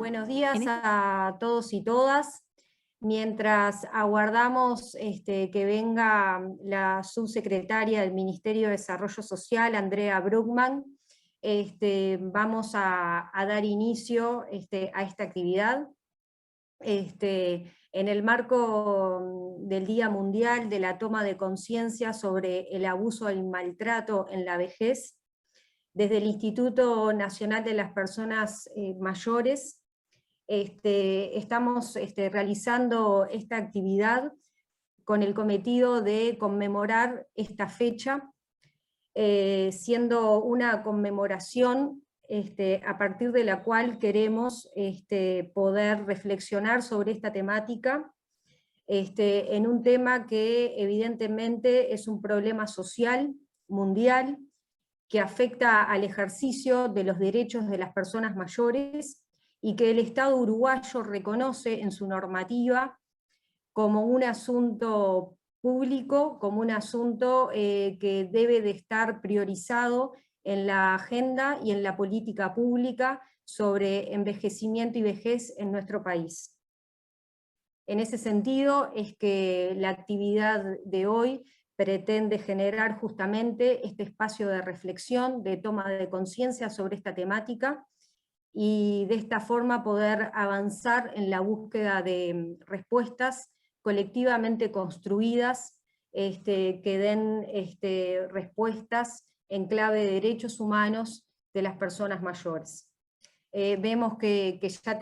Buenos días a todos y todas. Mientras aguardamos que venga la subsecretaria del Ministerio de Desarrollo Social, Andrea Bruckmann, vamos a dar inicio a esta actividad. En el marco del Día Mundial de la Toma de Conciencia sobre el Abuso y el Maltrato en la Vejez, desde el Instituto Nacional de las Personas Mayores, estamos realizando esta actividad con el cometido de conmemorar esta fecha, siendo una conmemoración a partir de la cual queremos poder reflexionar sobre esta temática, en un tema que evidentemente es un problema social, mundial, que afecta al ejercicio de los derechos de las personas mayores y que el Estado uruguayo reconoce en su normativa como un asunto público, como un asunto que debe de estar priorizado en la agenda y en la política pública sobre envejecimiento y vejez en nuestro país. En ese sentido es que la actividad de hoy pretende generar justamente este espacio de reflexión, de toma de conciencia sobre esta temática, y de esta forma poder avanzar en la búsqueda de respuestas colectivamente construidas, que den respuestas en clave de derechos humanos de las personas mayores. Vemos que ya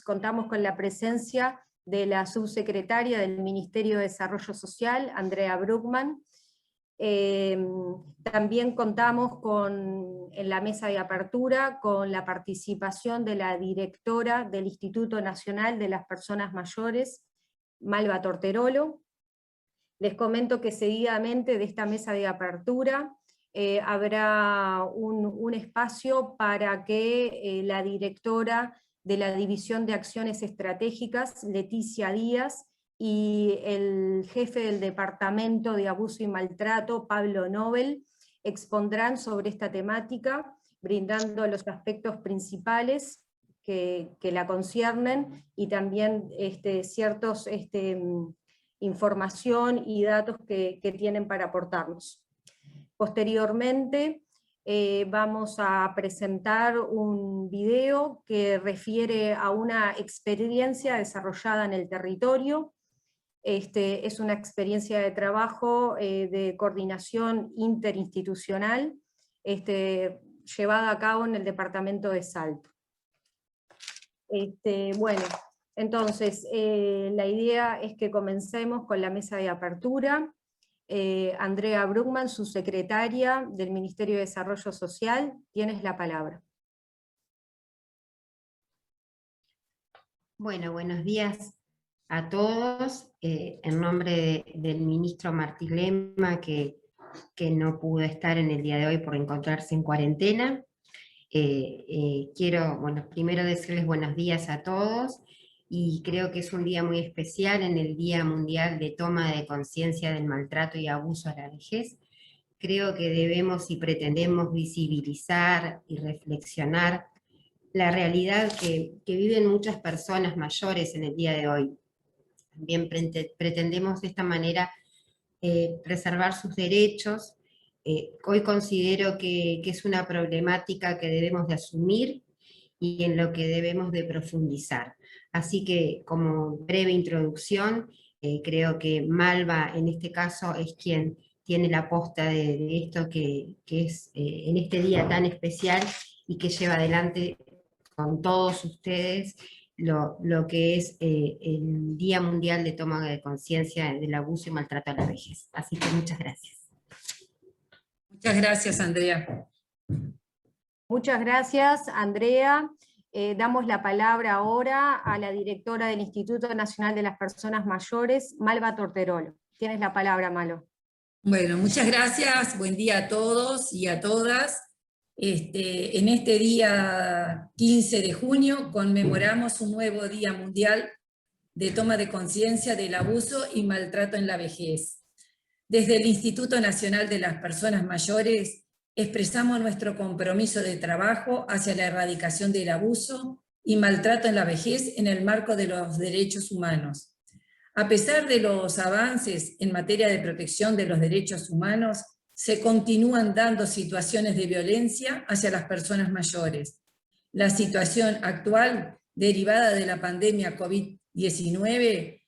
contamos con la presencia de la subsecretaria del Ministerio de Desarrollo Social, Andrea Bruckmann. También contamos en la mesa de apertura con la participación de la directora del Instituto Nacional de las Personas Mayores, Malva Torterolo. Les comento que seguidamente de esta mesa de apertura habrá un espacio para que la directora de la División de Acciones Estratégicas, Leticia Díaz, y el jefe del Departamento de Abuso y Maltrato, Pablo Nobel, expondrán sobre esta temática, brindando los aspectos principales que la conciernen, y también ciertos información y datos que tienen para aportarnos. Posteriormente, vamos a presentar un video que refiere a una experiencia desarrollada en el territorio. Es una experiencia de trabajo de coordinación interinstitucional llevada a cabo en el departamento de Salto. Bueno, entonces la idea es que comencemos con la mesa de apertura. Andrea Bruckmann, su secretaria del Ministerio de Desarrollo Social, tienes la palabra. Bueno, buenos días a todos. En nombre del ministro Martí Lema, que no pudo estar en el día de hoy por encontrarse en cuarentena, quiero, primero decirles buenos días a todos, y creo que es un día muy especial en el Día Mundial de Toma de Conciencia del Maltrato y Abuso a la Vejez. Creo que debemos y pretendemos visibilizar y reflexionar la realidad que viven muchas personas mayores en el día de hoy. También pretendemos de esta manera preservar sus derechos. Hoy considero que es una problemática que debemos de asumir y en lo que debemos de profundizar. Así que, como breve introducción, creo que Malva en este caso es quien tiene la posta de esto que es en este día tan especial, y que lleva adelante con todos ustedes lo que es el Día Mundial de Toma de Conciencia del Abuso y Maltrato a la Vejez. Así que muchas gracias. Muchas gracias, Andrea. Muchas gracias, Andrea. Damos la palabra ahora a la directora del Instituto Nacional de las Personas Mayores, Malva Torterolo. Tienes la palabra, Malo. Bueno, muchas gracias. Buen día a todos y a todas. En este día 15 de junio conmemoramos un nuevo Día Mundial de Toma de Conciencia del Abuso y Maltrato en la Vejez. Desde el Instituto Nacional de las Personas Mayores expresamos nuestro compromiso de trabajo hacia la erradicación del abuso y maltrato en la vejez en el marco de los derechos humanos. A pesar de los avances en materia de protección de los derechos humanos, se continúan dando situaciones de violencia hacia las personas mayores. La situación actual, derivada de la pandemia COVID-19,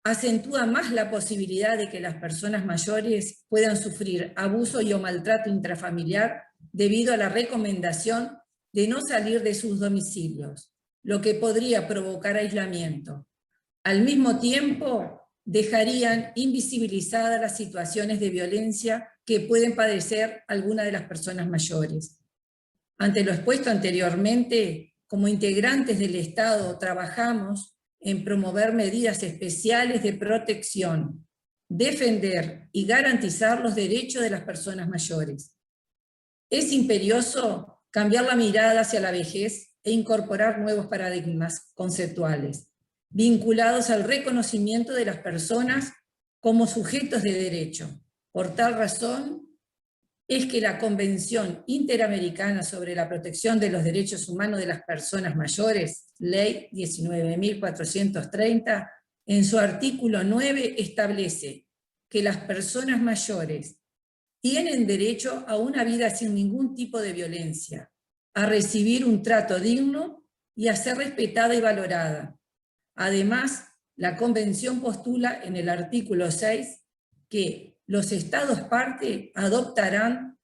acentúa más la posibilidad de que las personas mayores puedan sufrir abuso y o maltrato intrafamiliar debido a la recomendación de no salir de sus domicilios, lo que podría provocar aislamiento. Al mismo tiempo, dejarían invisibilizadas las situaciones de violencia que pueden padecer algunas de las personas mayores. Ante lo expuesto anteriormente, como integrantes del Estado trabajamos en promover medidas especiales de protección, defender y garantizar los derechos de las personas mayores. Es imperioso cambiar la mirada hacia la vejez e incorporar nuevos paradigmas conceptuales, vinculados al reconocimiento de las personas como sujetos de derecho. Por tal razón, es que la Convención Interamericana sobre la Protección de los Derechos Humanos de las Personas Mayores, Ley 19.430, en su artículo 9 establece que las personas mayores tienen derecho a una vida sin ningún tipo de violencia, a recibir un trato digno y a ser respetada y valorada. Además, la Convención postula en el artículo 6 que los Estados parte adoptarán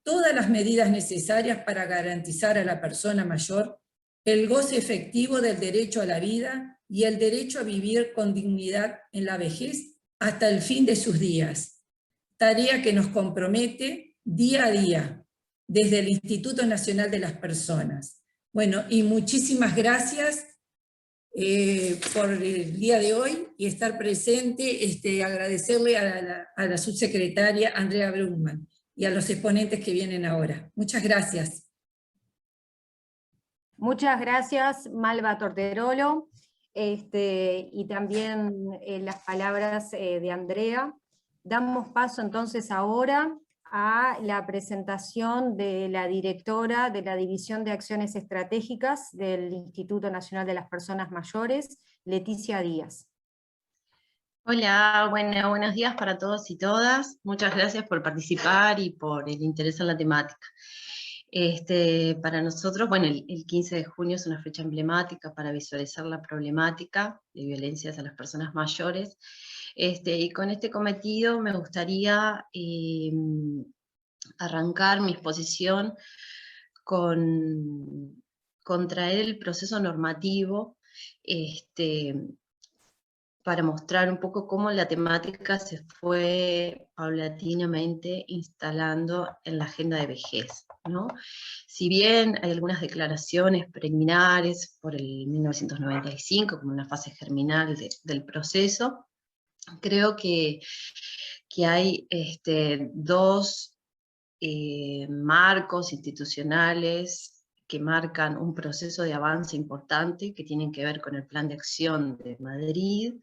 todas las medidas necesarias para garantizar a la persona mayor el goce efectivo del derecho a la vida y el derecho a vivir con dignidad en la vejez hasta el fin de sus días. Tarea que nos compromete día a día desde el Instituto Nacional de las Personas. Bueno, y muchísimas gracias por el día de hoy y estar presente, agradecerle a la subsecretaria Andrea Brugman y a los exponentes que vienen ahora. Muchas gracias. Muchas gracias, Malva Torterolo, y también las palabras de Andrea. Damos paso entonces ahora a la presentación de la directora de la División de Acciones Estratégicas del Instituto Nacional de las Personas Mayores, Leticia Díaz. Hola, bueno, buenos días para todos y todas. Muchas gracias por participar y por el interés en la temática. Para nosotros, bueno, el 15 de junio es una fecha emblemática para visualizar la problemática de violencias a las personas mayores. Y con este cometido me gustaría arrancar mi exposición con traer el proceso normativo para mostrar un poco cómo la temática se fue paulatinamente instalando en la agenda de vejez, ¿no? Si bien hay algunas declaraciones preliminares por el 1995, como una fase germinal del proceso, creo que hay dos marcos institucionales que marcan un proceso de avance importante que tienen que ver con el Plan de Acción de Madrid,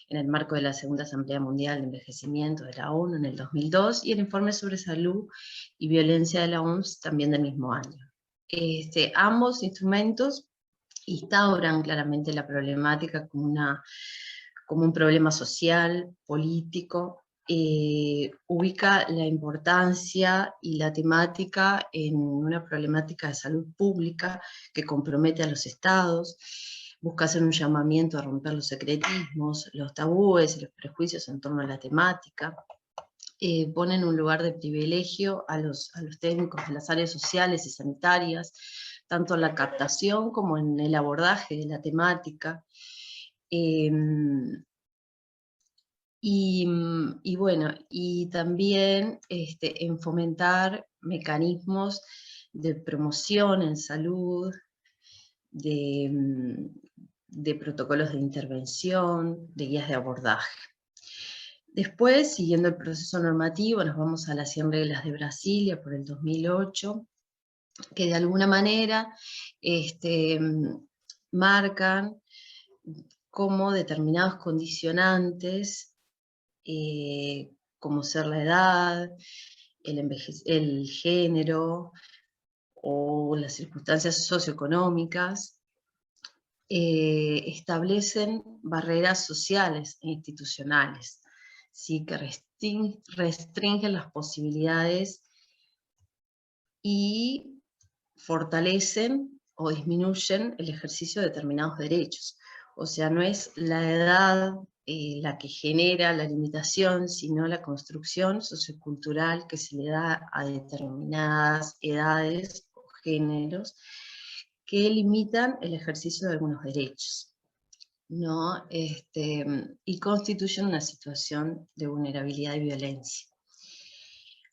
en el marco de la Segunda Asamblea Mundial de Envejecimiento de la ONU en el 2002, y el Informe sobre Salud y Violencia de la OMS también del mismo año. Ambos instrumentos instauran claramente la problemática como un problema social, político, ubica la importancia y la temática en una problemática de salud pública que compromete a los estados, busca hacer un llamamiento a romper los secretismos, los tabúes y los prejuicios en torno a la temática, pone en un lugar de privilegio a los técnicos de las áreas sociales y sanitarias, tanto en la captación como en el abordaje de la temática, y bueno, y también en fomentar mecanismos de promoción en salud, de protocolos de intervención, de guías de abordaje. Después, siguiendo el proceso normativo, nos vamos a las 100 reglas de Brasilia por el 2008, que de alguna manera marcan cómo determinados condicionantes, como ser la edad, el género o las circunstancias socioeconómicas, establecen barreras sociales e institucionales, ¿sí? Que restringen las posibilidades y fortalecen o disminuyen el ejercicio de determinados derechos. O sea, no es la edad la que genera la limitación, sino la construcción sociocultural que se le da a determinadas edades o géneros que limitan el ejercicio de algunos derechos, ¿no? Y constituyen una situación de vulnerabilidad y violencia.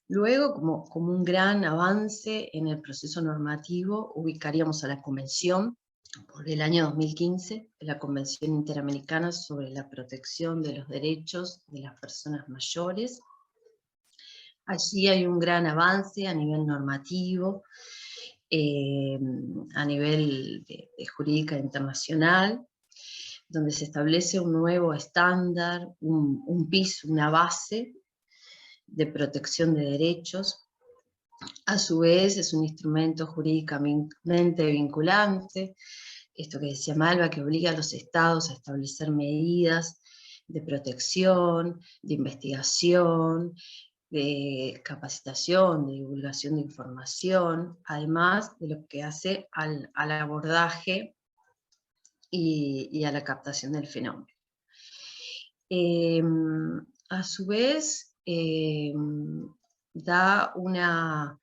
Luego, como un gran avance en el proceso normativo, ubicaríamos a la Convención, por el año 2015, la Convención Interamericana sobre la Protección de los Derechos de las Personas Mayores. Allí hay un gran avance a nivel normativo, a nivel de jurídica internacional, donde se establece un nuevo estándar, un piso, una base de protección de derechos. A su vez es un instrumento jurídicamente vinculante, esto que decía Malva, que obliga a los estados a establecer medidas de protección, de investigación, de capacitación, de divulgación de información, además de lo que hace al abordaje y a la captación del fenómeno. A su vez, da una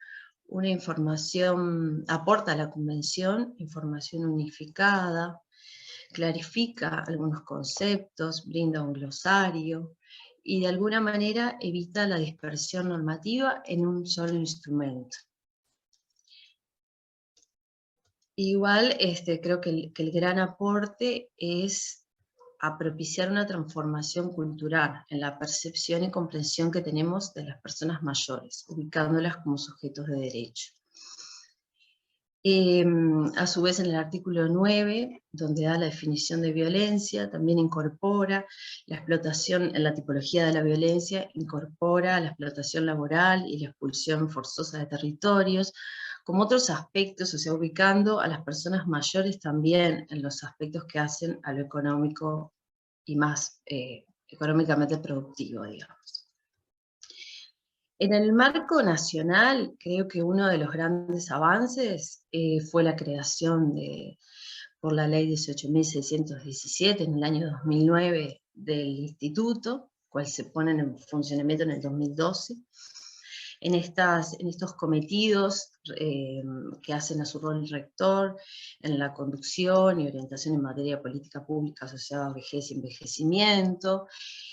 información, aporta a la Convención información unificada, clarifica algunos conceptos, brinda un glosario y de alguna manera evita la dispersión normativa en un solo instrumento. Igual creo que el gran aporte es a propiciar una transformación cultural en la percepción y comprensión que tenemos de las personas mayores, ubicándolas como sujetos de derecho. A su vez, en el artículo 9, donde da la definición de violencia, también incorpora la explotación, en la tipología de la violencia, incorpora la explotación laboral y la expulsión forzosa de territorios, como otros aspectos, o sea, ubicando a las personas mayores también en los aspectos que hacen a lo económico y más económicamente productivo, digamos. En el marco nacional, creo que uno de los grandes avances fue la creación por la ley 18.617 en el año 2009 del instituto, cual se pone en funcionamiento en el 2012. En estos cometidos que hacen a su rol rector, en la conducción y orientación en materia de política pública asociada a vejez y envejecimiento,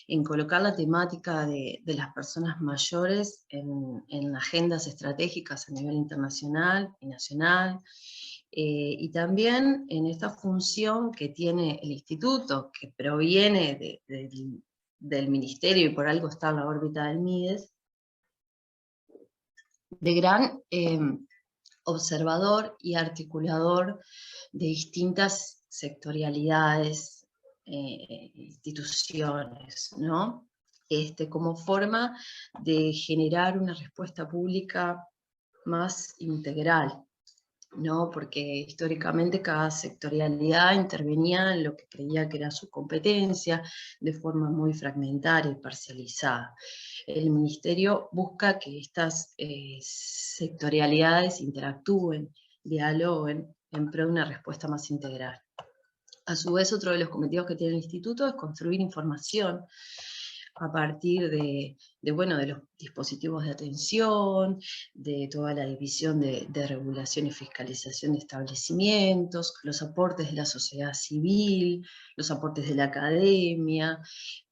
en colocar la temática de las personas mayores en agendas estratégicas a nivel internacional y nacional, y también en esta función que tiene el instituto, que proviene del ministerio y por algo está en la órbita del MIDES, de gran observador y articulador de distintas sectorialidades, instituciones, ¿no? Como forma de generar una respuesta pública más integral, ¿no? Porque históricamente cada sectorialidad intervenía en lo que creía que era su competencia, de forma muy fragmentaria y parcializada. El Ministerio busca que estas sectorialidades interactúen, dialoguen, en pro de una respuesta más integral. A su vez, otro de los cometidos que tiene el Instituto es construir información a partir de los dispositivos de atención, de toda la división de regulación y fiscalización de establecimientos, los aportes de la sociedad civil, los aportes de la academia,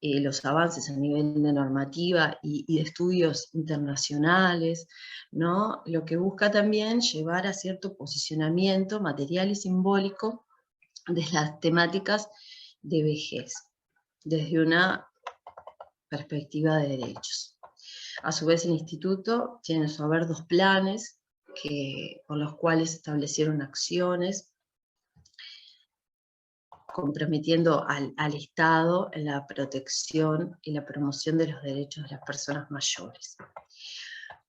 los avances a nivel de normativa y de estudios internacionales, ¿no? Lo que busca también llevar a cierto posicionamiento material y simbólico de las temáticas de vejez, desde una perspectiva de derechos. A su vez, el instituto tiene en su haber 2 planes por los cuales establecieron acciones comprometiendo al Estado en la protección y la promoción de los derechos de las personas mayores.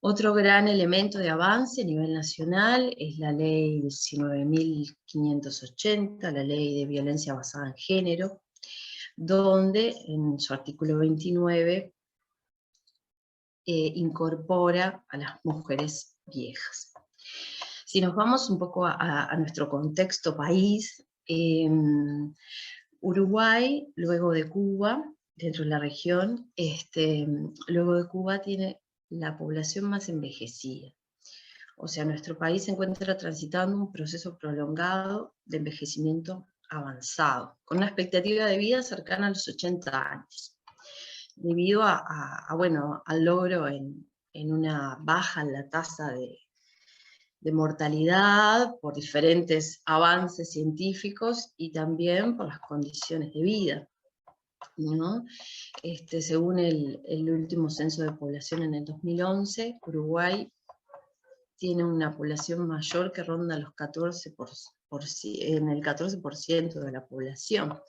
Otro gran elemento de avance a nivel nacional es la ley 19.580, la ley de violencia basada en género, donde en su artículo 29 incorpora a las mujeres viejas. Si nos vamos un poco a nuestro contexto país, Uruguay, luego de Cuba, dentro de la región, luego de Cuba tiene la población más envejecida. O sea, nuestro país se encuentra transitando un proceso prolongado de envejecimiento avanzado, con una expectativa de vida cercana a los 80 años. Debido al logro en una baja en la tasa de mortalidad por diferentes avances científicos y también por las condiciones de vida, ¿no? Según el último censo de población en el 2011, Uruguay tiene una población mayor que ronda los 14% de la población,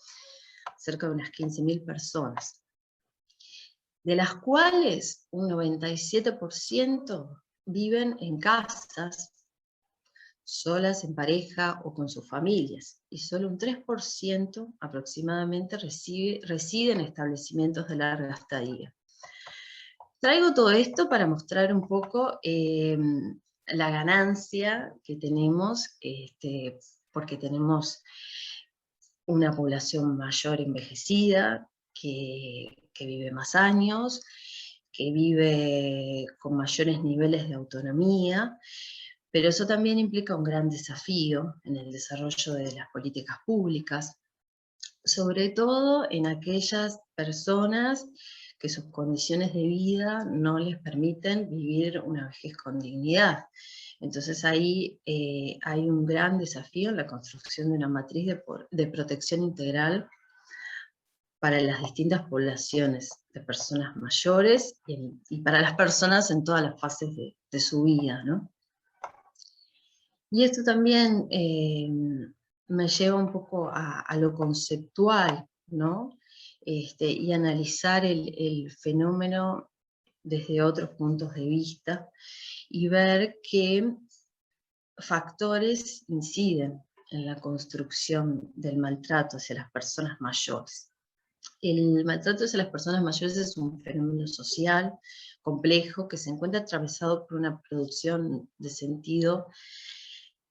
cerca de unas 15.000 personas, de las cuales un 97% viven en casas, solas, en pareja o con sus familias, y solo un 3% aproximadamente reside en establecimientos de larga estadía. Traigo todo esto para mostrar un poco la ganancia que tenemos, porque tenemos una población mayor envejecida, que vive más años, que vive con mayores niveles de autonomía, pero eso también implica un gran desafío en el desarrollo de las políticas públicas, sobre todo en aquellas personas que sus condiciones de vida no les permiten vivir una vejez con dignidad. Entonces ahí hay un gran desafío en la construcción de una matriz de protección integral para las distintas poblaciones de personas mayores y para las personas en todas las fases de su vida, ¿no? Y esto también me lleva un poco a lo conceptual, ¿no? Y analizar el fenómeno desde otros puntos de vista y ver qué factores inciden en la construcción del maltrato hacia las personas mayores. El maltrato hacia las personas mayores es un fenómeno social complejo que se encuentra atravesado por una producción de sentido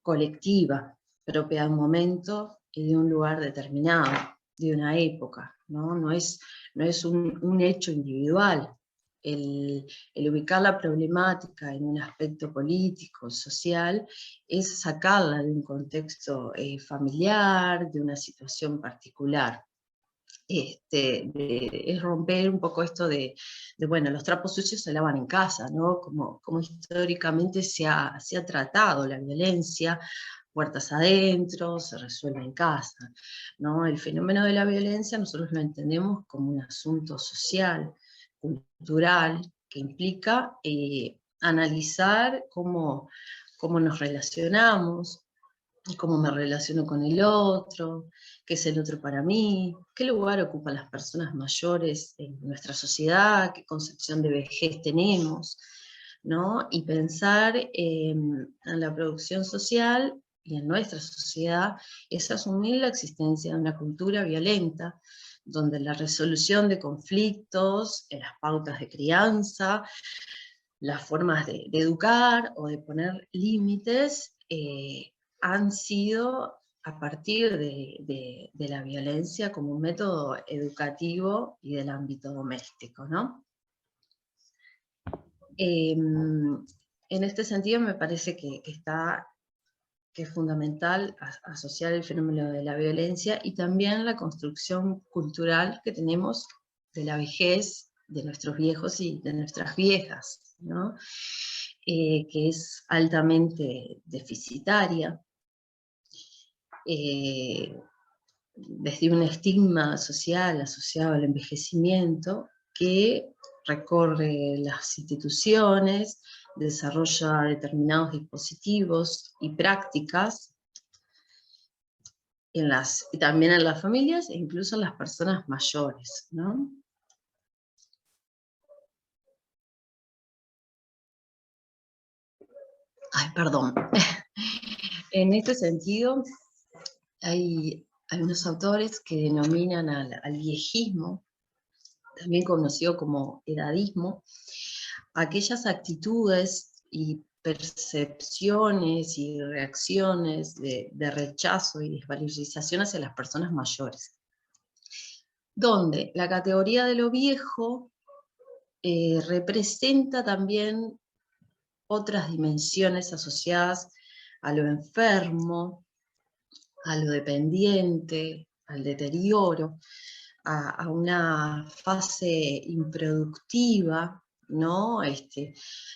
colectiva, propia de un momento y de un lugar determinado, de una época, ¿no? No es un hecho individual. El ubicar la problemática en un aspecto político, social, es sacarla de un contexto familiar, de una situación particular. Es romper un poco esto de bueno, los trapos sucios se lavan en casa, ¿no? Como históricamente se ha tratado la violencia, puertas adentro, se resuelve en casa, ¿no? El fenómeno de la violencia nosotros lo entendemos como un asunto social, cultural, que implica analizar cómo nos relacionamos, cómo me relaciono con el otro, qué es el otro para mí, qué lugar ocupan las personas mayores en nuestra sociedad, qué concepción de vejez tenemos, ¿no? Y pensar en la producción social y en nuestra sociedad es asumir la existencia de una cultura violenta, donde la resolución de conflictos, las pautas de crianza, las formas de educar o de poner límites, han sido a partir de la violencia como un método educativo y del ámbito doméstico, ¿no? En este sentido me parece que es fundamental asociar el fenómeno de la violencia y también la construcción cultural que tenemos de la vejez, de nuestros viejos y de nuestras viejas, ¿no? Que es altamente deficitaria, desde un estigma social asociado al envejecimiento que recorre las instituciones, desarrolla determinados dispositivos y prácticas y también en las familias e incluso en las personas mayores, ¿no? Ay, perdón. En este sentido, hay unos autores que denominan al viejismo, también conocido como edadismo, aquellas actitudes y percepciones y reacciones de rechazo y desvalorización hacia las personas mayores, donde la categoría de lo viejo representa también otras dimensiones asociadas a lo enfermo, a lo dependiente, al deterioro, a una fase improductiva, ¿no?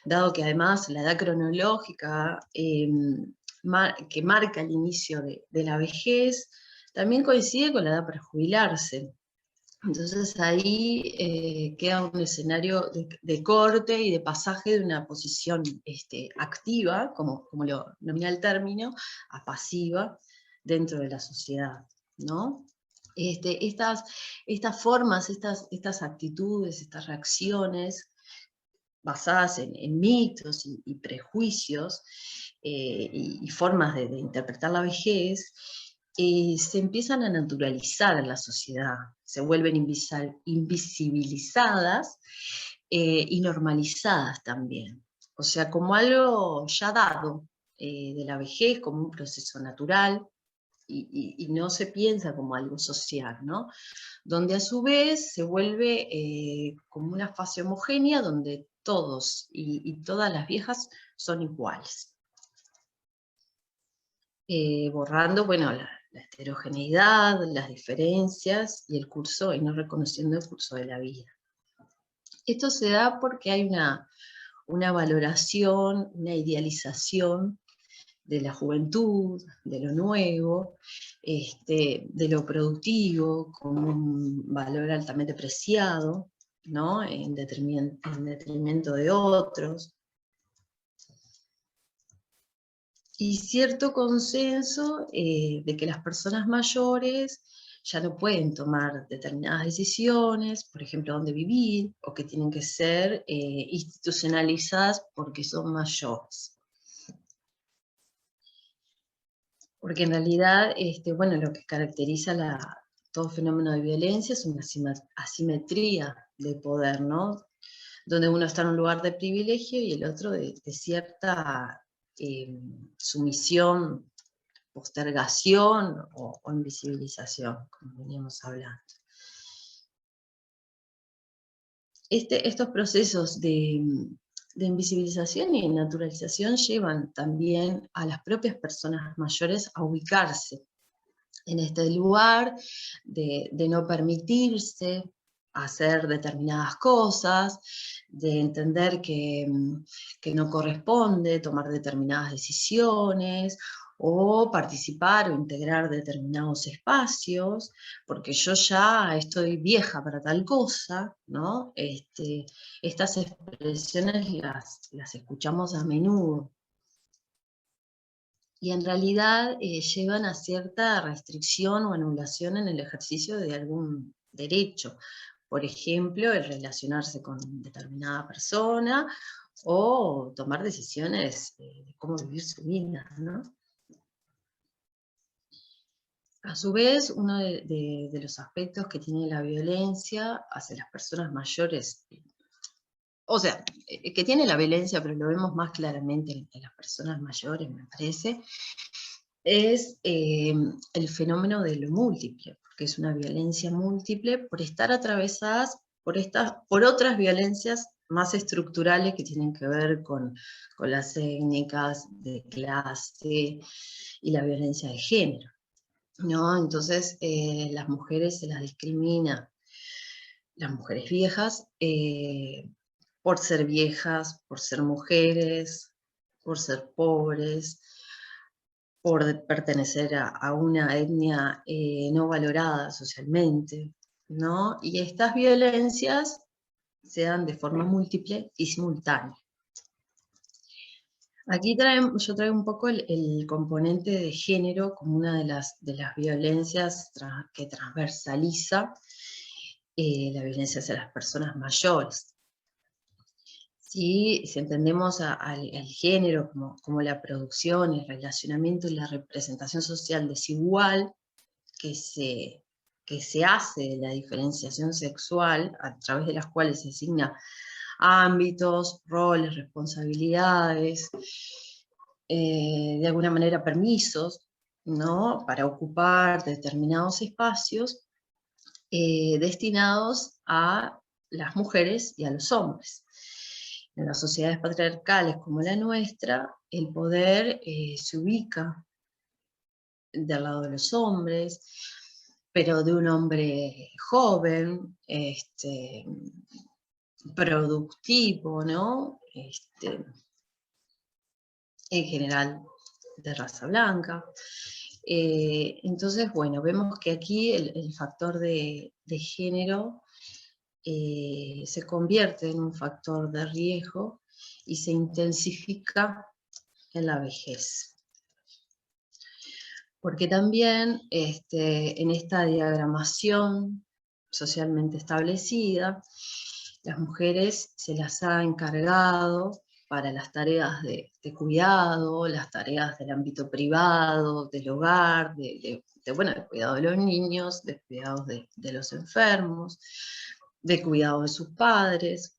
Dado que además la edad cronológica que marca el inicio de la vejez también coincide con la edad para jubilarse. Entonces ahí queda un escenario de corte y de pasaje de una posición activa, como lo denomina el término, a pasiva dentro de la sociedad, ¿no? Estas formas, estas actitudes, estas reacciones basadas en mitos y prejuicios y formas de interpretar la vejez, se empiezan a naturalizar en la sociedad, se vuelven invisibilizadas y normalizadas también. O sea, como algo ya dado de la vejez, como un proceso natural, y no se piensa como algo social, ¿no? Donde a su vez se vuelve como una fase homogénea donde todos y todas las viejas son iguales. Borrando, bueno, la heterogeneidad, las diferencias y no reconociendo el curso de la vida. Esto se da porque hay una valoración, una idealización de la juventud, de lo nuevo, de lo productivo, como un valor altamente preciado, ¿no? en detrimento de otros. Y cierto consenso de que las personas mayores ya no pueden tomar determinadas decisiones, por ejemplo, dónde vivir, o que tienen que ser institucionalizadas porque son mayores. Porque en realidad, bueno, lo que caracteriza todo fenómeno de violencia es una asimetría de poder, ¿no? Donde uno está en un lugar de privilegio y el otro de cierta sumisión, postergación o invisibilización, como veníamos hablando. Estos procesos de invisibilización y de naturalización llevan también a las propias personas mayores a ubicarse en este lugar de no permitirse hacer determinadas cosas, de entender que no corresponde tomar determinadas decisiones, o participar o integrar determinados espacios, porque yo ya estoy vieja para tal cosa, ¿no? Estas expresiones las escuchamos a menudo. Y en realidad llevan a cierta restricción o anulación en el ejercicio de algún derecho. Por ejemplo, el relacionarse con determinada persona o tomar decisiones de cómo vivir su vida, ¿no? A su vez, uno de los aspectos que tiene la violencia hacia las personas mayores, o sea, que tiene la violencia, pero lo vemos más claramente en las personas mayores, me parece, es el fenómeno de lo múltiple, porque es una violencia múltiple por estar atravesadas por otras violencias más estructurales que tienen que ver con las técnicas de clase y la violencia de género, ¿no? Entonces, las mujeres se las discrimina, las mujeres viejas, por ser viejas, por ser mujeres, por ser pobres, por pertenecer a una etnia no valorada socialmente, ¿no? Y estas violencias se dan de forma múltiple y simultánea. Aquí yo traigo un poco el componente de género como una de las violencias que transversaliza la violencia hacia las personas mayores. ¿sí? Si entendemos al género como la producción, el relacionamiento y la representación social desigual que se hace de la diferenciación sexual, a través de las cuales se asigna ámbitos, roles, responsabilidades, de alguna manera permisos, ¿no? Para ocupar determinados espacios destinados a las mujeres y a los hombres. En las sociedades patriarcales como la nuestra, el poder se ubica del lado de los hombres, pero de un hombre joven, productivo, ¿no? En general de raza blanca. Entonces, bueno, vemos que aquí el factor de género se convierte en un factor de riesgo y se intensifica en la vejez. Porque también en esta diagramación socialmente establecida, las mujeres se las ha encargado para las tareas de cuidado, las tareas del ámbito privado, del hogar, bueno, de cuidado de los niños, de cuidado de los enfermos, de cuidado de sus padres,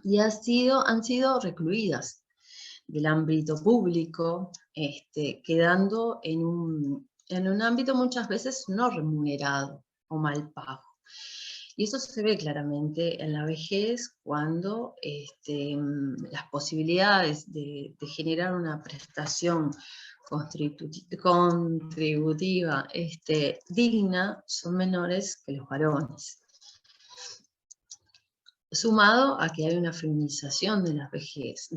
y han sido recluidas del ámbito público, quedando en un ámbito muchas veces no remunerado o mal pago. Y eso se ve claramente en la vejez cuando las posibilidades de generar una prestación contributiva digna son menores que los varones. Sumado a que hay una feminización de la vejez.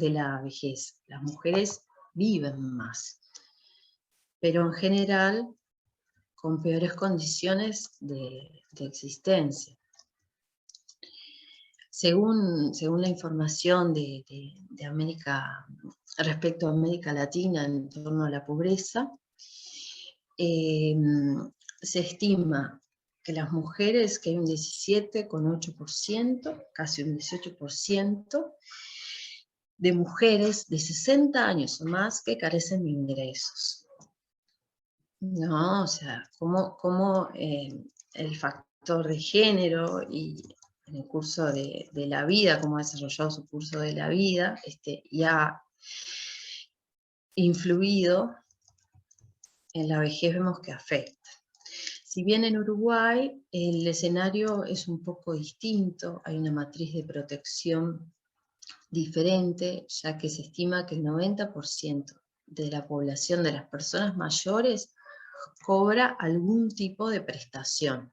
Las mujeres viven más, pero en general con peores condiciones de existencia. Según la información de América, respecto a América Latina en torno a la pobreza, se estima que las mujeres, que hay un 17,8%, casi un 18%, de mujeres de 60 años o más que carecen de ingresos. No, o sea, cómo el factor de género y en el curso de la vida, cómo ha desarrollado su curso de la vida, y ha influido en la vejez, vemos que afecta. Si bien en Uruguay el escenario es un poco distinto, hay una matriz de protección diferente, ya que se estima que el 90% de la población de las personas mayores cobra algún tipo de prestación,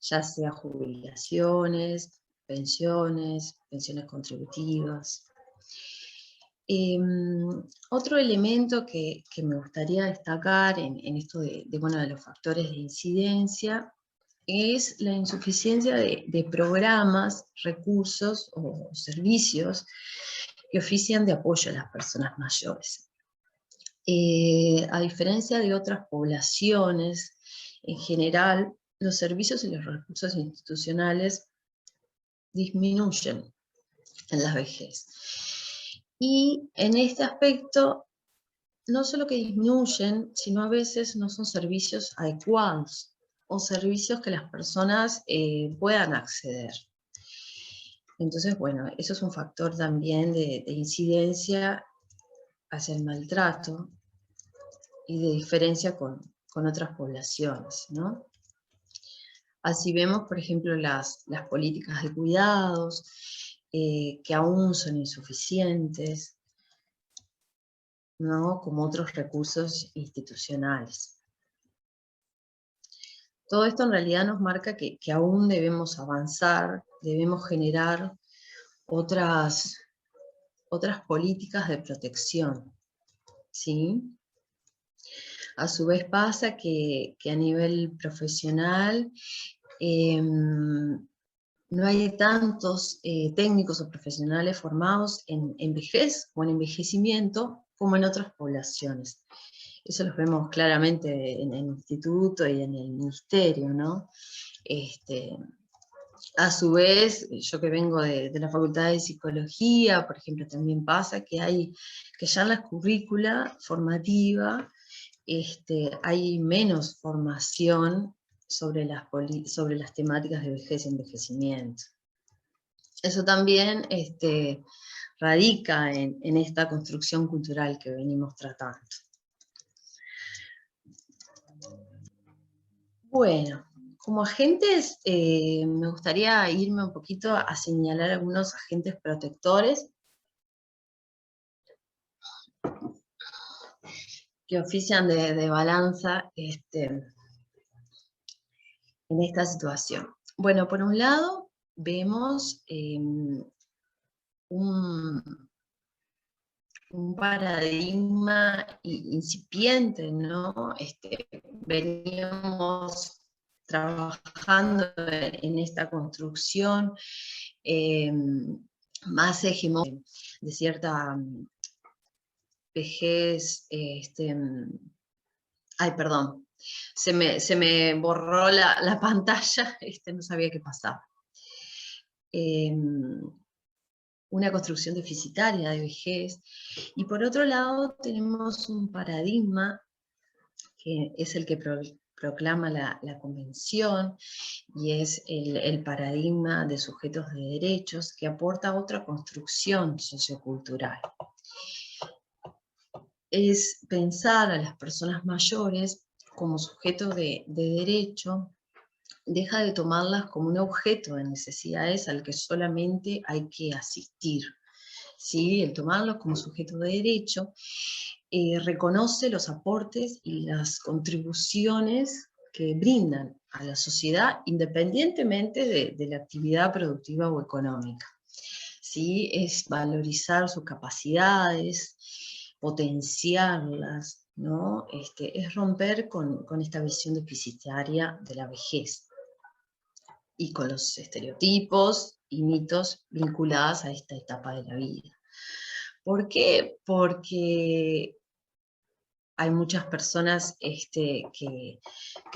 ya sea jubilaciones, pensiones contributivas. Otro elemento que me gustaría destacar en esto de los factores de incidencia es la insuficiencia de programas, recursos o servicios que ofician de apoyo a las personas mayores. A diferencia de otras poblaciones, en general, los servicios y los recursos institucionales disminuyen en la vejez. Y en este aspecto, no solo que disminuyen, sino a veces no son servicios adecuados o servicios que las personas puedan acceder. Entonces, bueno, eso es un factor también de incidencia hacia el maltrato y de diferencia con otras poblaciones, ¿no? Así vemos, por ejemplo, las políticas de cuidados, que aún son insuficientes, ¿no? Como otros recursos institucionales. Todo esto en realidad nos marca que aún debemos avanzar, debemos generar otras políticas de protección, ¿sí? A su vez pasa que a nivel profesional no hay tantos técnicos o profesionales formados en vejez o en envejecimiento como en otras poblaciones. Eso lo vemos claramente en el instituto y en el ministerio, ¿no? A su vez, yo que vengo de la Facultad de Psicología, por ejemplo, también pasa que ya en la currícula formativa hay menos formación sobre las temáticas de vejez y envejecimiento. Eso también radica en esta construcción cultural que venimos tratando. Bueno, como agentes, me gustaría irme un poquito a señalar algunos agentes protectores que ofician de balanza en esta situación. Bueno, por un lado, vemos un paradigma incipiente, ¿no? Veníamos trabajando en esta construcción más hegemónica de cierta vejez, ay, perdón, se me borró la pantalla, no sabía qué pasaba. Una construcción deficitaria de vejez, y por otro lado tenemos un paradigma que es el que proclama la Convención, y es el paradigma de sujetos de derechos, que aporta otra construcción sociocultural. Es pensar a las personas mayores como sujetos de derecho, deja de tomarlas como un objeto de necesidades al que solamente hay que asistir. ¿Sí? El tomarlos como sujetos de derecho reconoce los aportes y las contribuciones que brindan a la sociedad independientemente de la actividad productiva o económica. ¿Sí? Es valorizar sus capacidades, potenciarlas, ¿no? Es romper con esta visión deficitaria de la vejez y con los estereotipos y mitos vinculados a esta etapa de la vida. ¿Por qué? Porque hay muchas personas que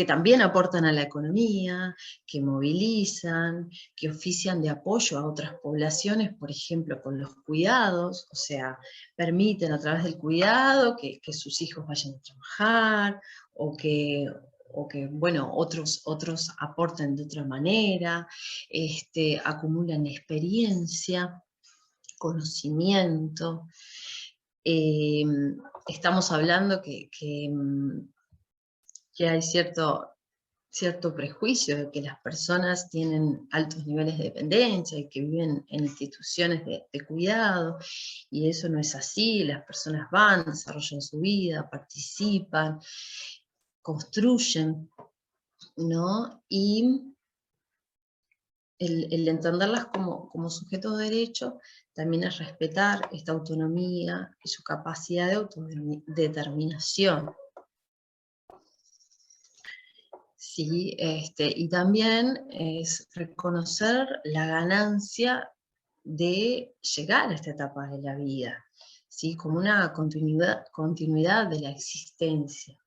también aportan a la economía, que movilizan, que ofician de apoyo a otras poblaciones, por ejemplo, con los cuidados, o sea, permiten a través del cuidado que sus hijos vayan a trabajar, o que bueno, otros aporten de otra manera, acumulan experiencia, conocimiento. Estamos hablando que hay cierto prejuicio de que las personas tienen altos niveles de dependencia y que viven en instituciones de cuidado, y eso no es así. Las personas van, desarrollan su vida, participan, construyen, ¿no? Y el entenderlas como sujetos de derecho también es respetar esta autonomía y su capacidad de autodeterminación. Sí, y también es reconocer la ganancia de llegar a esta etapa de la vida, ¿sí? Como una continuidad de la existencia.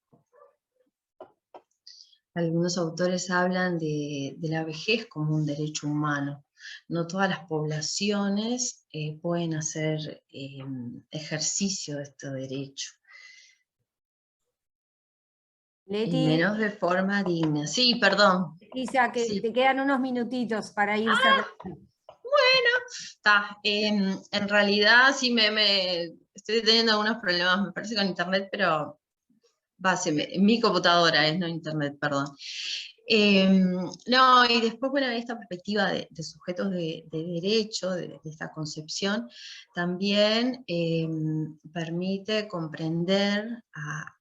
Algunos autores hablan de la vejez como un derecho humano. No todas las poblaciones pueden hacer ejercicio de este derecho. Leti, Y menos de forma digna. Sí, perdón. Isa, que Sí. te quedan unos minutitos para ir cerrando. Bueno, está. En realidad sí estoy teniendo algunos problemas, me parece, con internet, pero mi computadora no internet, perdón. No, y después, bueno, esta perspectiva de sujetos de derecho, de esta concepción, también permite comprender a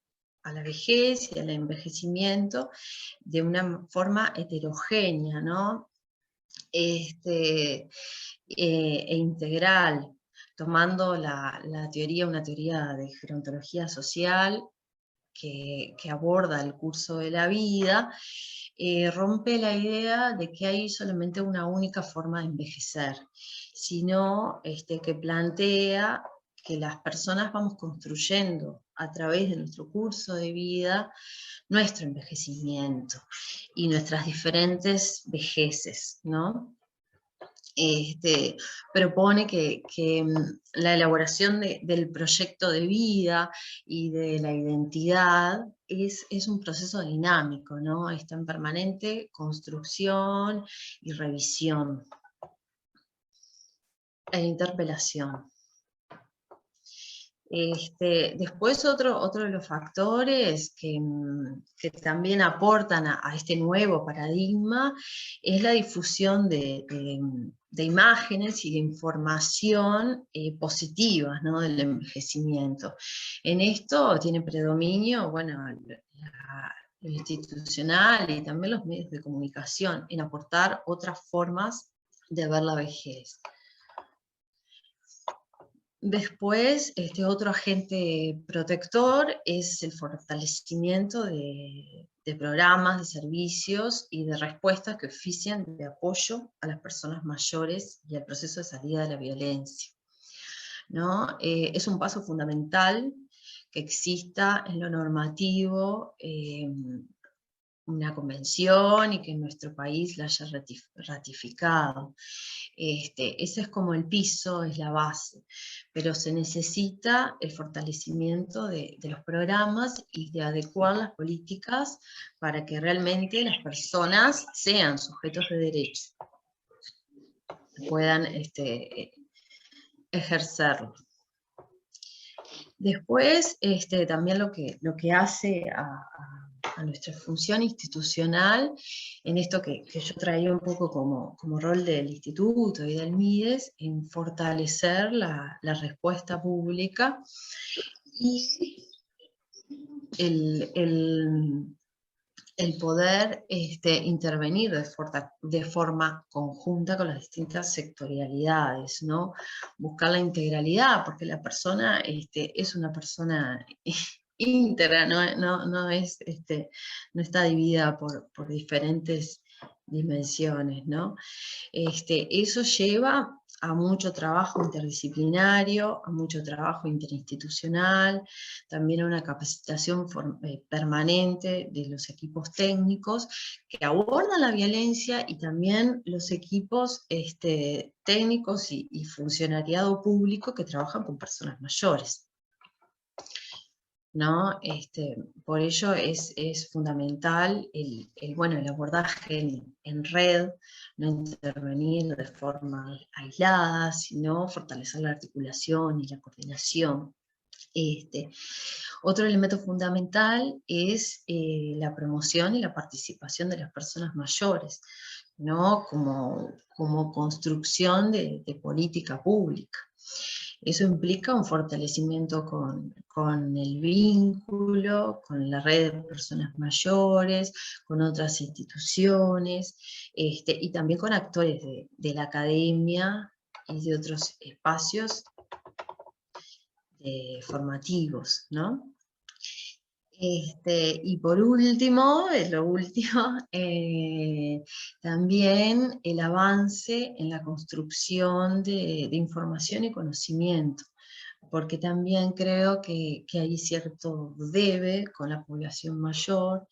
la vejez y al envejecimiento de una forma heterogénea, ¿no? E integral, tomando una teoría de gerontología social que aborda el curso de la vida, rompe la idea de que hay solamente una única forma de envejecer, sino que plantea que las personas vamos construyendo a través de nuestro curso de vida nuestro envejecimiento y nuestras diferentes vejeces, ¿no? propone que la elaboración del proyecto de vida y de la identidad es un proceso dinámico, ¿no? Está en permanente construcción y revisión e interpelación. Después otro de los factores que también aportan a este nuevo paradigma es la difusión de imágenes y de información positivas, ¿no? Del envejecimiento. En esto tiene predominio, bueno, lo institucional y también los medios de comunicación, en aportar otras formas de ver la vejez. Después, otro agente protector es el fortalecimiento de programas, de servicios y de respuestas que ofician de apoyo a las personas mayores y al proceso de salida de la violencia, ¿no? Es un paso fundamental que exista en lo normativo una convención y que nuestro país la haya ratificado. Ese es como el piso, es la base, pero se necesita el fortalecimiento de los programas y de adecuar las políticas para que realmente las personas sean sujetos de derecho, puedan ejercerlo. Después, también lo que hace a nuestra función institucional, en esto que yo traía un poco como rol del Instituto y del MIDES, en fortalecer la respuesta pública y el poder intervenir de forma conjunta con las distintas sectorialidades, ¿no? Buscar la integralidad, porque la persona es una persona íntegra, no está dividida por diferentes dimensiones, ¿no? Eso lleva a mucho trabajo interdisciplinario, a mucho trabajo interinstitucional, también a una capacitación permanente de los equipos técnicos que abordan la violencia y también los equipos técnicos y funcionariado público que trabajan con personas mayores, ¿no? Por ello es fundamental el abordaje en red, no intervenir de forma aislada, sino fortalecer la articulación y la coordinación. Otro elemento fundamental es la promoción y la participación de las personas mayores, ¿no? Como construcción de política pública. Eso implica un fortalecimiento con el vínculo, con la red de personas mayores, con otras instituciones, y también con actores de la academia y de otros espacios formativos, ¿no? Y por último, también el avance en la construcción de información y conocimiento, porque también creo que hay cierto debe con la población mayor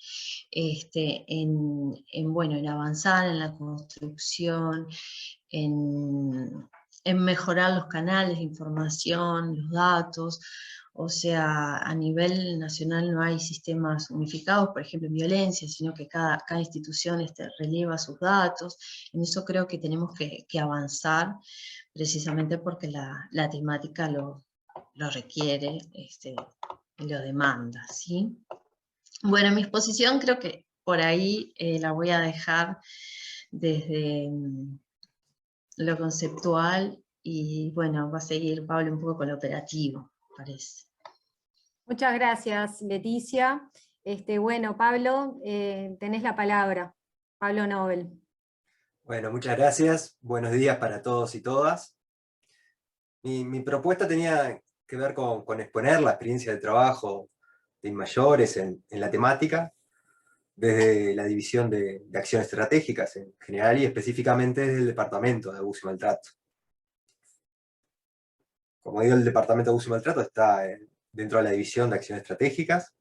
en avanzar en la construcción, en mejorar los canales de información, los datos. O sea, a nivel nacional no hay sistemas unificados, por ejemplo, en violencia, sino que cada institución releva sus datos. En eso creo que tenemos que avanzar, precisamente porque la temática lo requiere y lo demanda, ¿sí? Bueno, mi exposición creo que por ahí la voy a dejar desde lo conceptual y bueno, va a seguir Pablo un poco con lo operativo, parece. Muchas gracias, Leticia. Bueno, Pablo, tenés la palabra. Pablo Nobel. Bueno, muchas gracias. Buenos días para todos y todas. Mi propuesta tenía que ver con exponer la experiencia de trabajo de mayores en la temática, desde la división de acciones estratégicas en general y específicamente desde el Departamento de Abuso y Maltrato. Como digo, el Departamento de Abuso y Maltrato está dentro de la división de acciones estratégicas,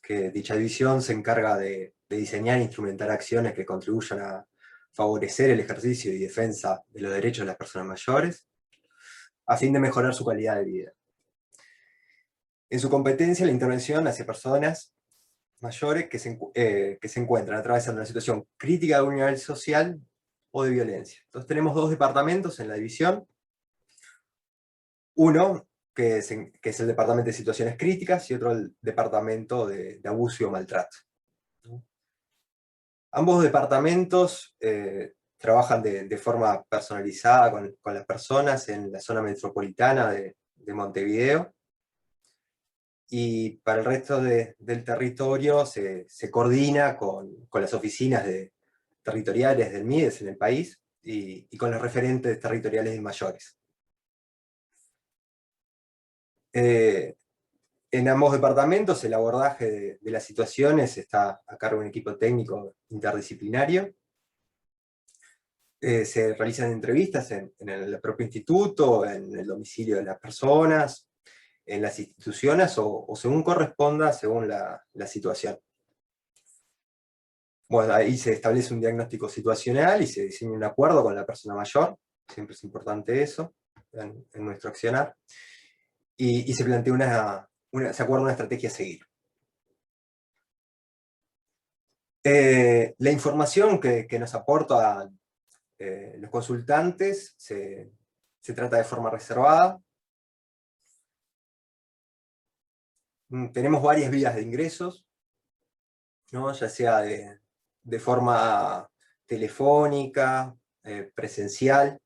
que dicha división se encarga de diseñar e instrumentar acciones que contribuyan favorecer el ejercicio y defensa de los derechos de las personas mayores, a fin de mejorar su calidad de vida. En su competencia, la intervención hacia personas mayores que se encuentran atravesando una situación crítica de vulnerabilidad social o de violencia. Entonces tenemos dos departamentos en la división. Uno, que es el departamento de situaciones críticas, y otro el departamento de abuso o maltrato. Ambos departamentos trabajan de forma personalizada con las personas en la zona metropolitana de Montevideo, y para el resto del territorio se coordina con las oficinas territoriales del MIDES en el país, y con los referentes territoriales de mayores. En ambos departamentos el abordaje de las situaciones está a cargo de un equipo técnico interdisciplinario. Se realizan entrevistas en el propio instituto, en el domicilio de las personas, en las instituciones, o según corresponda, según la situación. Bueno, ahí se establece un diagnóstico situacional y se diseña un acuerdo con la persona mayor, siempre es importante eso en nuestro accionar, y se plantea se acuerda una estrategia a seguir. La información que nos aportan los consultantes se trata de forma reservada. Tenemos varias vías de ingresos, ¿no? Ya sea de forma telefónica, presencial.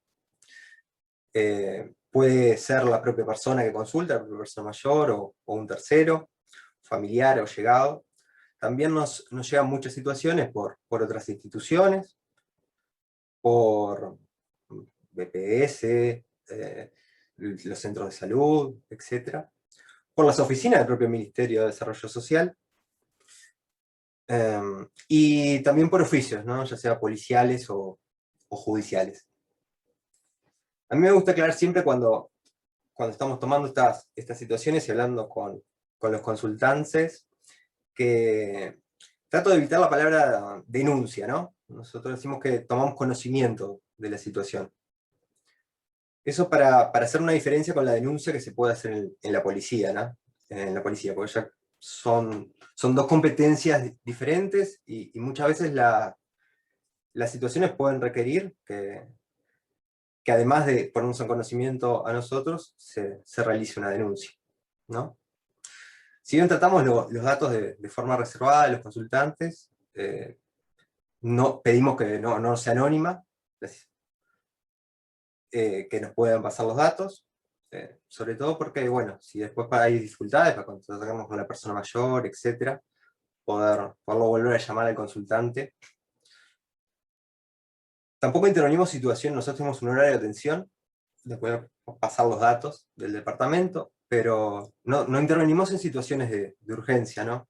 Puede ser la propia persona que consulta, la propia persona mayor, o un tercero, familiar o llegado. También nos llegan muchas situaciones por otras instituciones, por BPS, los centros de salud, etc. Por las oficinas del propio Ministerio de Desarrollo Social, y también por oficios, ¿no? Ya sea policiales o judiciales. A mí me gusta aclarar siempre cuando estamos tomando estas situaciones y hablando con los consultantes, que trato de evitar la palabra denuncia, ¿no? Nosotros decimos que tomamos conocimiento de la situación. Eso para hacer una diferencia con la denuncia que se puede hacer en la policía, ¿no? En la policía, porque ya son dos competencias diferentes, y muchas veces las situaciones pueden requerir que además de ponernos en conocimiento a nosotros, se realice una denuncia, ¿no? Si bien tratamos los datos de forma reservada de los consultantes, no pedimos que no sea anónima, que nos puedan pasar los datos, sobre todo porque, bueno, si después hay dificultades para contactarnos con la persona mayor, etc., poderlo volver a llamar al consultante. Tampoco intervenimos situaciones, nosotros tenemos un horario de atención, después pasar los datos del departamento, pero no intervenimos en situaciones de urgencia, ¿no?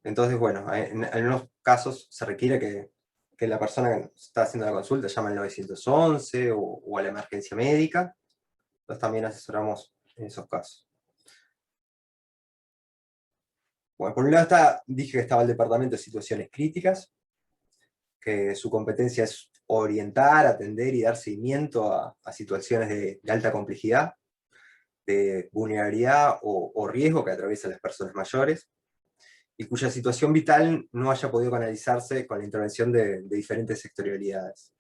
Entonces, bueno, en algunos casos se requiere que la persona que está haciendo la consulta llame al 911 o a la emergencia médica. Entonces también asesoramos en esos casos. Bueno, por un lado dije que estaba el departamento de situaciones críticas, que su competencia es orientar, atender y dar seguimiento a situaciones de alta complejidad, de vulnerabilidad o riesgo que atraviesan las personas mayores, y cuya situación vital no haya podido canalizarse con la intervención de diferentes sectorialidades.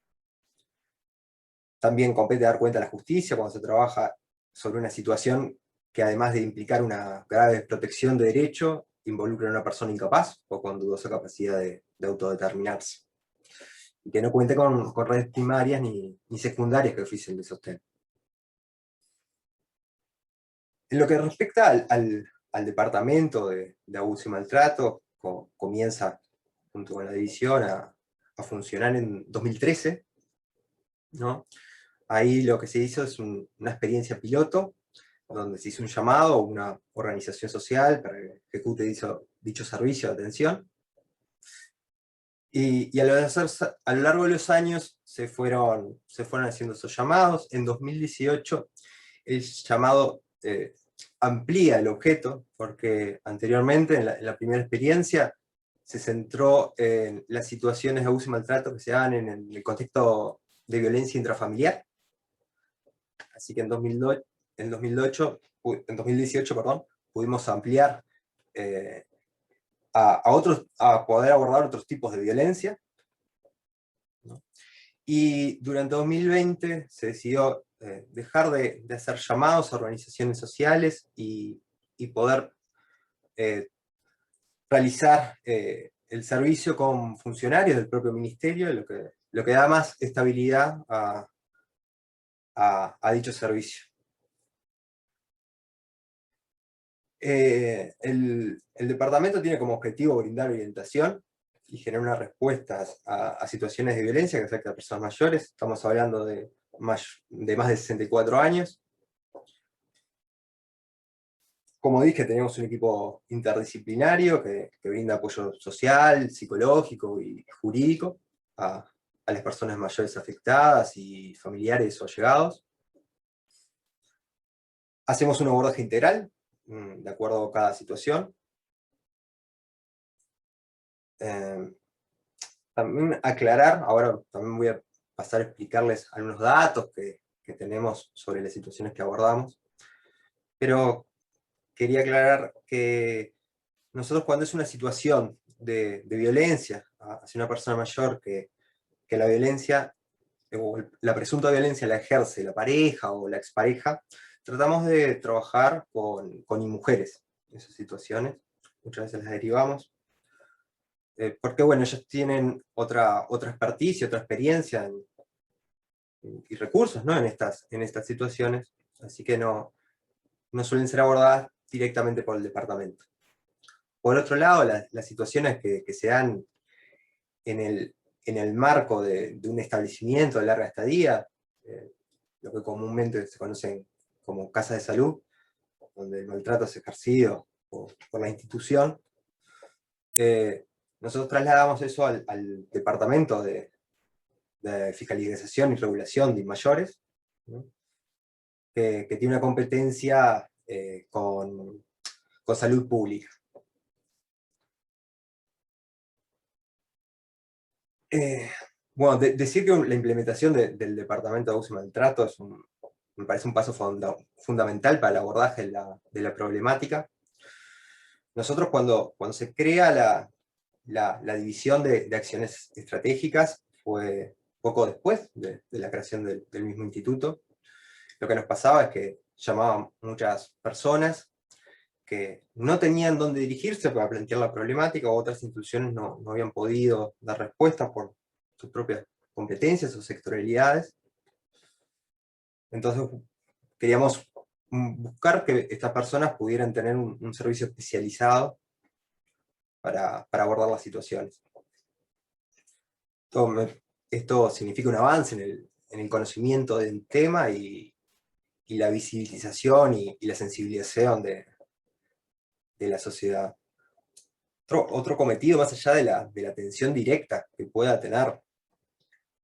También compete dar cuenta a la justicia cuando se trabaja sobre una situación que, además de implicar una grave desprotección de derecho, involucra a una persona incapaz o con dudosa capacidad de autodeterminarse, y que no cuente con redes primarias ni secundarias que oficien de sostén. En lo que respecta al departamento de abuso y maltrato, comienza junto con la división a funcionar en 2013, ¿no? Ahí lo que se hizo es una experiencia piloto, donde se hizo un llamado a una organización social para que ejecute dicho servicio de atención. Y a lo largo de los años se fueron haciendo esos llamados. En 2018 el llamado amplía el objeto, porque anteriormente en la primera experiencia se centró en las situaciones de abuso y maltrato que se dan en el contexto de violencia intrafamiliar. Así que en 2018, perdón, pudimos ampliar a poder abordar otros tipos de violencia, ¿no? Y durante 2020 se decidió dejar de hacer llamados a organizaciones sociales y poder realizar el servicio con funcionarios del propio ministerio, lo que da más estabilidad a dicho servicio. El departamento tiene como objetivo brindar orientación y generar unas respuestas a situaciones de violencia que afectan a personas mayores. Estamos hablando de más de 64 años. Como dije, tenemos un equipo interdisciplinario que brinda apoyo social, psicológico y jurídico a las personas mayores afectadas y familiares o allegados. Hacemos un abordaje integral, de acuerdo a cada situación. También aclarar, ahora también voy a pasar a explicarles algunos datos que tenemos sobre las situaciones que abordamos, pero quería aclarar que nosotros, cuando es una situación de violencia hacia una persona mayor, que la violencia, o la presunta violencia la ejerce la pareja o la expareja, tratamos de trabajar con mujeres en esas situaciones, muchas veces las derivamos, porque bueno, ellos tienen otra expertise y otra experiencia y recursos, ¿no?, en estas situaciones, así que no suelen ser abordadas directamente por el departamento. Por otro lado, las situaciones que se dan en el marco de un establecimiento de larga estadía, lo que comúnmente se conocen como casas de salud, donde el maltrato es ejercido por la institución, nosotros trasladamos eso al departamento de fiscalización y regulación de mayores, ¿no?, que tiene una competencia con salud pública. Bueno, decir que la implementación del Departamento de Abuso y Maltrato me parece un paso fundamental para el abordaje de la problemática. Nosotros, cuando se crea la división de acciones estratégicas, fue poco después de la creación del mismo instituto. Lo que nos pasaba es que llamaban muchas personas que no tenían dónde dirigirse para plantear la problemática, o otras instituciones no habían podido dar respuestas por sus propias competencias o sectorialidades. Entonces queríamos buscar que estas personas pudieran tener un servicio especializado para abordar las situaciones. Esto significa un avance en el conocimiento del tema y la visibilización y la sensibilización de la sociedad. Otro cometido, más allá de la atención directa que pueda tener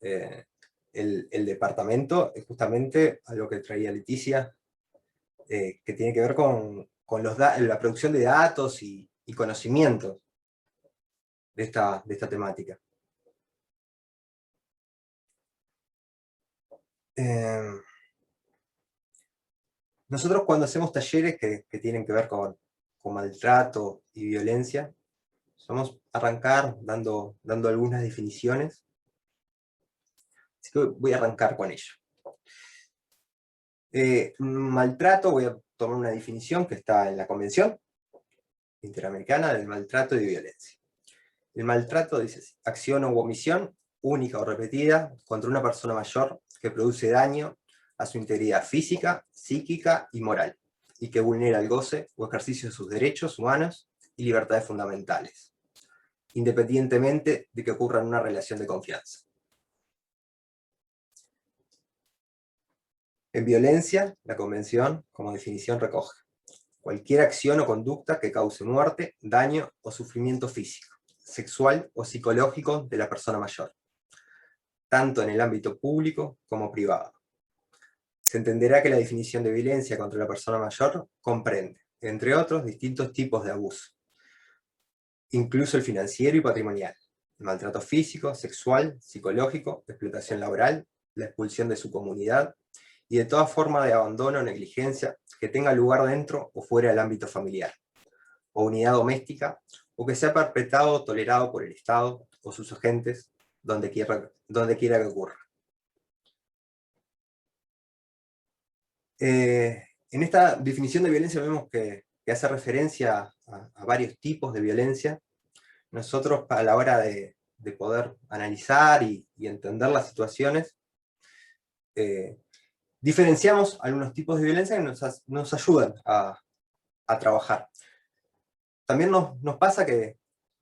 el departamento, es justamente algo que traía Leticia, que tiene que ver con la producción de datos y conocimientos de esta temática. Nosotros, cuando hacemos talleres que tienen que ver con maltrato y violencia, vamos a arrancar dando algunas definiciones. Así que voy a arrancar con ello. Maltrato, voy a tomar una definición que está en la Convención Interamericana del Maltrato y Violencia. El maltrato, dice así: acción u omisión, única o repetida, contra una persona mayor que produce daño a su integridad física, psíquica y moral, y que vulnera el goce o ejercicio de sus derechos humanos y libertades fundamentales, independientemente de que ocurra en una relación de confianza. En violencia, la Convención, como definición, recoge cualquier acción o conducta que cause muerte, daño o sufrimiento físico, sexual o psicológico de la persona mayor, tanto en el ámbito público como privado. Se entenderá que la definición de violencia contra la persona mayor comprende, entre otros, distintos tipos de abuso, incluso el financiero y patrimonial, el maltrato físico, sexual, psicológico, explotación laboral, la expulsión de su comunidad, y de toda forma de abandono o negligencia que tenga lugar dentro o fuera del ámbito familiar, o unidad doméstica, o que sea perpetrado o tolerado por el Estado o sus agentes, donde quiera que ocurra. En esta definición de violencia vemos que hace referencia a varios tipos de violencia. Nosotros, a la hora de poder analizar y entender las situaciones, diferenciamos algunos tipos de violencia que nos ayudan a trabajar. También nos pasa que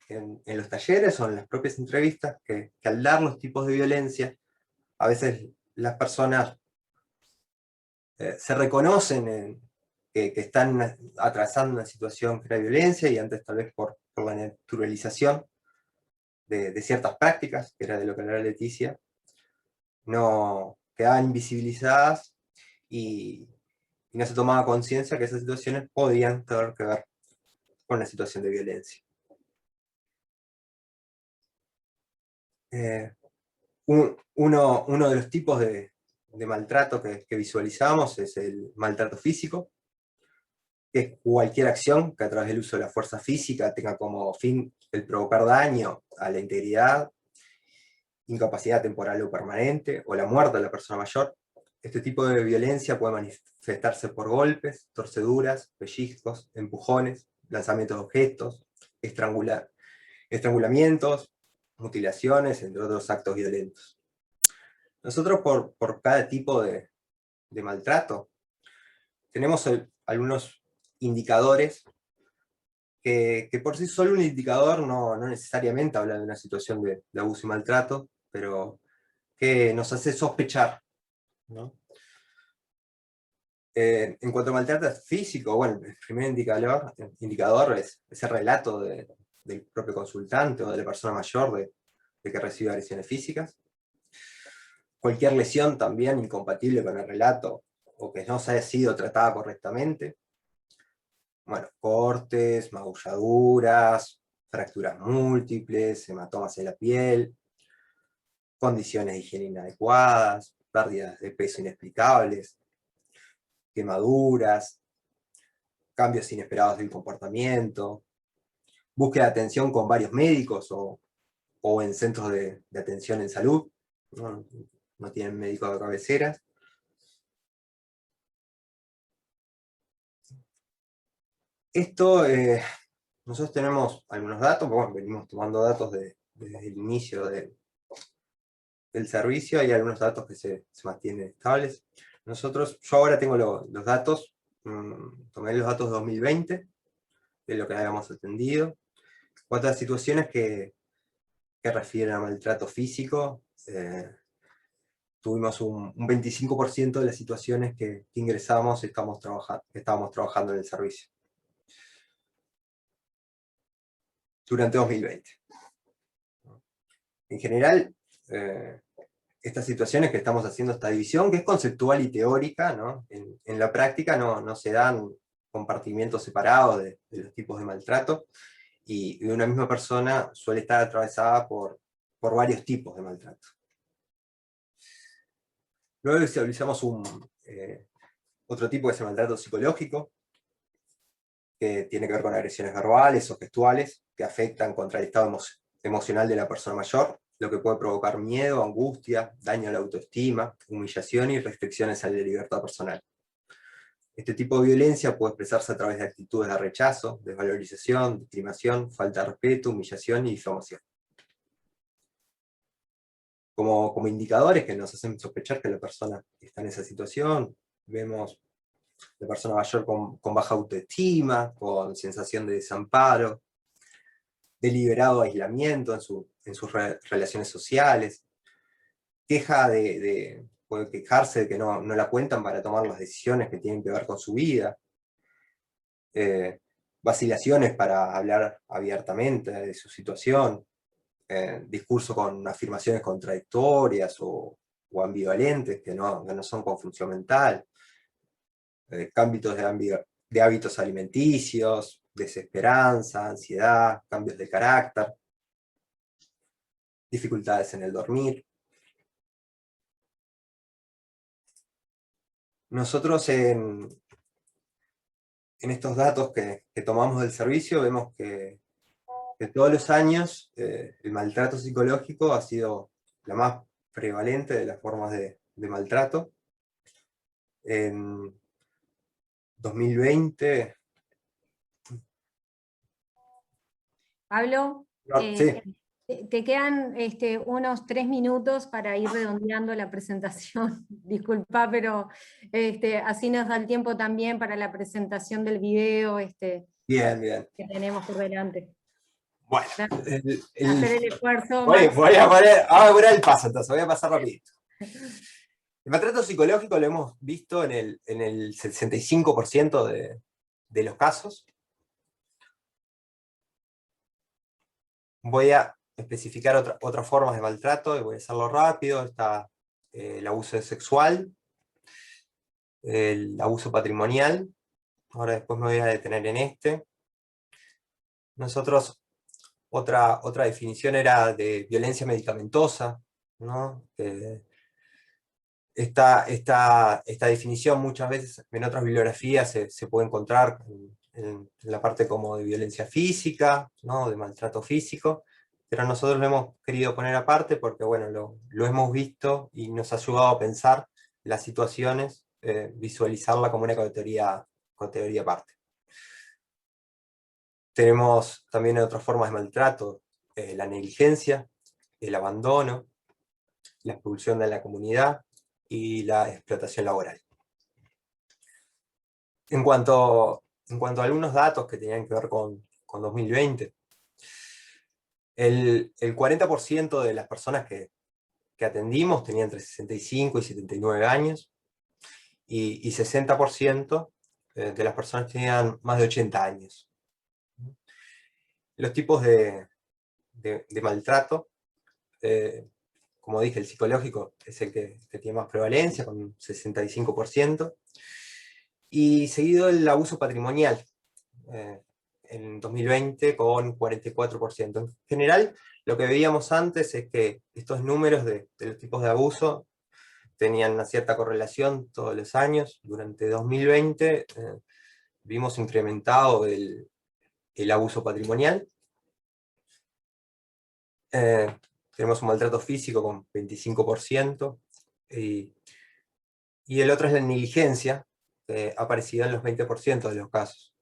en los talleres o en las propias entrevistas, que al dar los tipos de violencia, a veces las personas se reconocen que están atravesando una situación que era violencia, y antes tal vez por la naturalización de ciertas prácticas, que era de lo que hablaba Leticia, no quedaban invisibilizadas y no se tomaba conciencia que esas situaciones podían tener que ver con la situación de violencia. Uno de los tipos de maltrato que visualizamos es el maltrato físico, que es cualquier acción que a través del uso de la fuerza física tenga como fin el provocar daño a la integridad, incapacidad temporal o permanente, o la muerte de la persona mayor. Este tipo de violencia puede manifestarse por golpes, torceduras, pellizcos, empujones, lanzamientos de objetos, estrangulamientos, mutilaciones, entre otros actos violentos. Nosotros por cada tipo de maltrato tenemos algunos indicadores que por sí solo un indicador no necesariamente habla de una situación de abuso y maltrato, pero que nos hace sospechar, ¿no? En cuanto a maltrato físico, bueno, el primer indicador es ese relato del propio consultante o de la persona mayor de que recibe agresiones físicas. Cualquier lesión también incompatible con el relato o que no se haya sido tratada correctamente. Bueno, cortes, magulladuras, fracturas múltiples, hematomas en la piel, condiciones de higiene inadecuadas, pérdidas de peso inexplicables, quemaduras, cambios inesperados del comportamiento, búsqueda de atención con varios médicos o en centros de atención en salud, no tienen médicos de cabecera. Esto, nosotros tenemos algunos datos, bueno, venimos tomando datos desde el inicio del servicio, hay algunos datos que se mantienen estables. Yo ahora tengo los datos, tomé los datos de 2020, de lo que habíamos atendido. Cuatro situaciones que refieren a maltrato físico, tuvimos un 25% de las situaciones que ingresamos estábamos trabajando en el servicio. Durante 2020. En general, estas situaciones que estamos haciendo esta división, que es conceptual y teórica, ¿no? En la práctica no se dan compartimientos separados de los tipos de maltrato, y una misma persona suele estar atravesada por varios tipos de maltrato. Luego visualizamos otro tipo que es el maltrato psicológico, que tiene que ver con agresiones verbales o gestuales, que afectan contra el estado emocional de la persona mayor, lo que puede provocar miedo, angustia, daño a la autoestima, humillación y restricciones a la libertad personal. Este tipo de violencia puede expresarse a través de actitudes de rechazo, desvalorización, discriminación, falta de respeto, humillación y difamación. Como indicadores que nos hacen sospechar que la persona está en esa situación, vemos la persona mayor con baja autoestima, con sensación de desamparo, deliberado aislamiento en sus relaciones sociales, puede quejarse de que no la cuentan para tomar las decisiones que tienen que ver con su vida, vacilaciones para hablar abiertamente de su situación, discurso con afirmaciones contradictorias o ambivalentes que no son con función mental, cambios de hábitos alimenticios, desesperanza, ansiedad, cambios de carácter, dificultades en el dormir. Nosotros en estos datos que tomamos del servicio vemos que todos los años el maltrato psicológico ha sido la más prevalente de las formas de maltrato. En 2020... Pablo, sí. te quedan unos 3 minutos para ir redondeando la presentación. Disculpa, pero así nos da el tiempo también para la presentación del video Bien, bien. que tenemos por delante. Bueno, hacer el esfuerzo. Voy a poner el paso, entonces voy a pasar rapidito. El maltrato psicológico lo hemos visto en el 65% de los casos. Voy a especificar otras formas de maltrato, y voy a hacerlo rápido. Está el abuso sexual, el abuso patrimonial. Ahora después me voy a detener en este. Nosotros, otra definición era de violencia medicamentosa, ¿no? Esta definición muchas veces en otras bibliografías se puede encontrar en la parte como de violencia física, ¿no? De maltrato físico, pero nosotros lo hemos querido poner aparte porque bueno, lo hemos visto y nos ha ayudado a pensar las situaciones, visualizarla como una categoría aparte. Tenemos también otras formas de maltrato, la negligencia, el abandono, la expulsión de la comunidad y la explotación laboral. En cuanto a algunos datos que tenían que ver con 2020, el 40% de las personas que atendimos tenían entre 65 y 79 años, y 60% de las personas tenían más de 80 años. Los tipos de maltrato, como dije, el psicológico es el que tiene más prevalencia, con un 65%, y seguido el abuso patrimonial, en 2020 con 44%. En general, lo que veíamos antes es que estos números de los tipos de abuso tenían una cierta correlación todos los años. Durante 2020 vimos incrementado el abuso patrimonial. Tenemos un maltrato físico con 25%, y el otro es la negligencia, que ha aparecido en los 20% de los casos.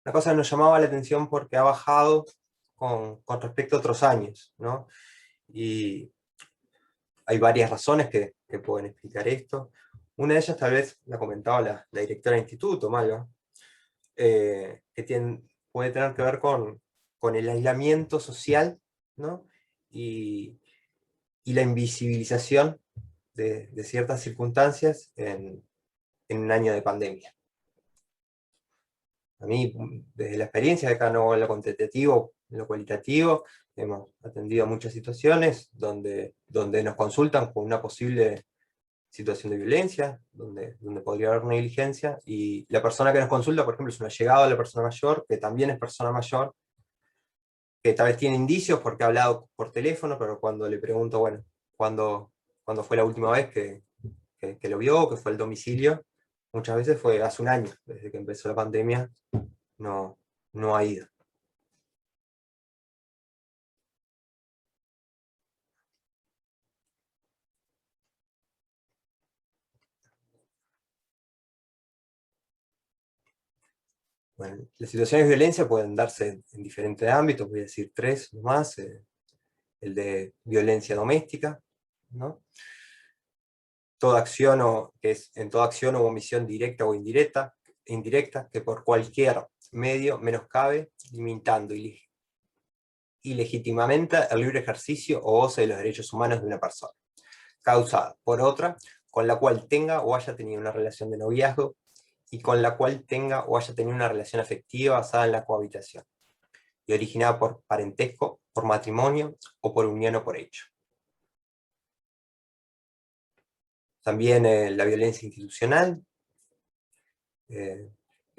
Una cosa que nos llamaba la atención porque ha bajado con respecto a otros años, ¿no? Y hay varias razones que pueden explicar esto. Una de ellas tal vez la comentaba la directora del instituto, Malva, que puede tener que ver con el aislamiento social, ¿no? Y la invisibilización de ciertas circunstancias en un año de pandemia. A mí, desde la experiencia de acá, no en lo cuantitativo, en lo cualitativo, hemos atendido muchas situaciones donde nos consultan con una posible situación de violencia, donde podría haber negligencia, y la persona que nos consulta, por ejemplo, es un allegado de la persona mayor, que también es persona mayor, que tal vez tiene indicios porque ha hablado por teléfono, pero cuando le pregunto, bueno, ¿cuándo fue la última vez que lo vio, que fue el domicilio? Muchas veces fue hace un año, desde que empezó la pandemia, no ha ido. Bueno, las situaciones de violencia pueden darse en diferentes ámbitos, voy a decir 3 nomás. El de violencia doméstica, ¿no? En toda acción o omisión directa o indirecta, que por cualquier medio menoscabe, limitando ilegítimamente el libre ejercicio o goce de los derechos humanos de una persona, causada por otra, con la cual tenga o haya tenido una relación de noviazgo, y con la cual tenga o haya tenido una relación afectiva basada en la cohabitación, y originada por parentesco, por matrimonio, o por unión o por hecho. También la violencia institucional,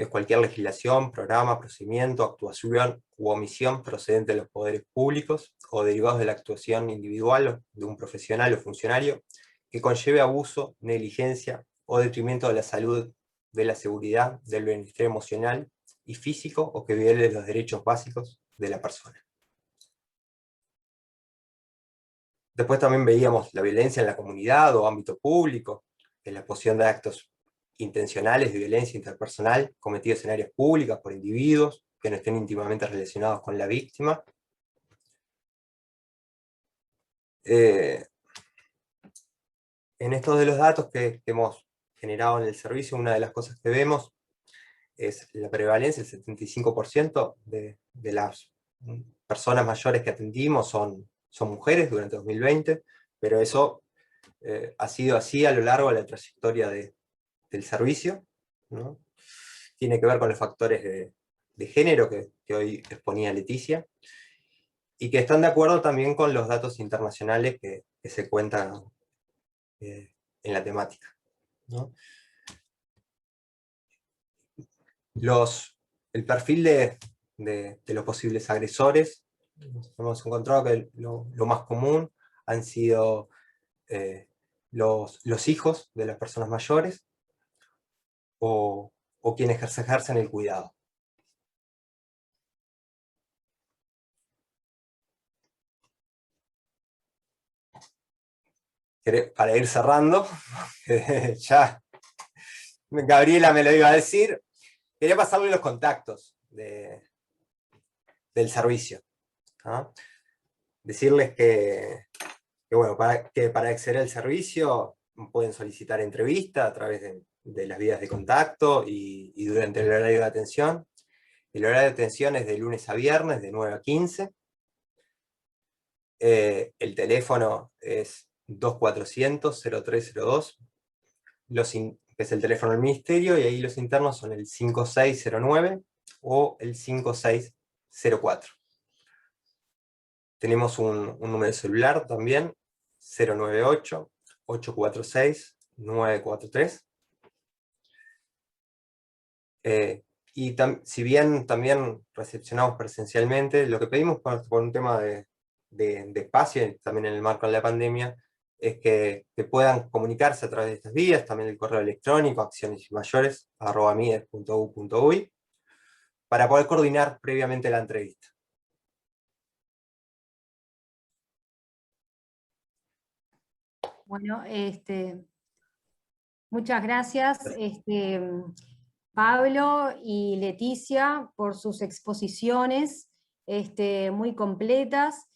es cualquier legislación, programa, procedimiento, actuación u omisión procedente de los poderes públicos o derivados de la actuación individual de un profesional o funcionario que conlleve abuso, negligencia o detrimento de la salud, de la seguridad, del bienestar emocional y físico o que viole los derechos básicos de la persona. Después también veíamos la violencia en la comunidad o ámbito público, en la posición de actos intencionales de violencia interpersonal cometidos en áreas públicas por individuos que no estén íntimamente relacionados con la víctima. En estos de los datos que hemos generado en el servicio, una de las cosas que vemos es la prevalencia. El 75% de las personas mayores que atendimos son mujeres durante 2020, pero eso ha sido así a lo largo de la trayectoria del servicio, ¿no? Tiene que ver con los factores de género que hoy exponía Leticia, y que están de acuerdo también con los datos internacionales que se cuentan en la temática, ¿no? El perfil de los posibles agresores, hemos encontrado que lo más común han sido los hijos de las personas mayores o quienes ejercen el cuidado. Para ir cerrando, ya Gabriela me lo iba a decir, quería pasarle los contactos del servicio, ¿no? Decirles que bueno, para acceder al servicio pueden solicitar entrevista a través de las vías de contacto y durante el horario de atención. El horario de atención es de lunes a viernes, de 9 a 15. El teléfono es 2400-0302, que es el teléfono del ministerio, y ahí los internos son el 5609 o el 5604. Tenemos un número de celular también, 098-846-943. Y si bien también recepcionamos presencialmente, lo que pedimos por un tema de espacio, también en el marco de la pandemia, es que puedan comunicarse a través de estas vías, también el correo electrónico, accionesmayores@mides.u.uy, para poder coordinar previamente la entrevista. Bueno, muchas gracias, Pablo y Leticia, por sus exposiciones muy completas,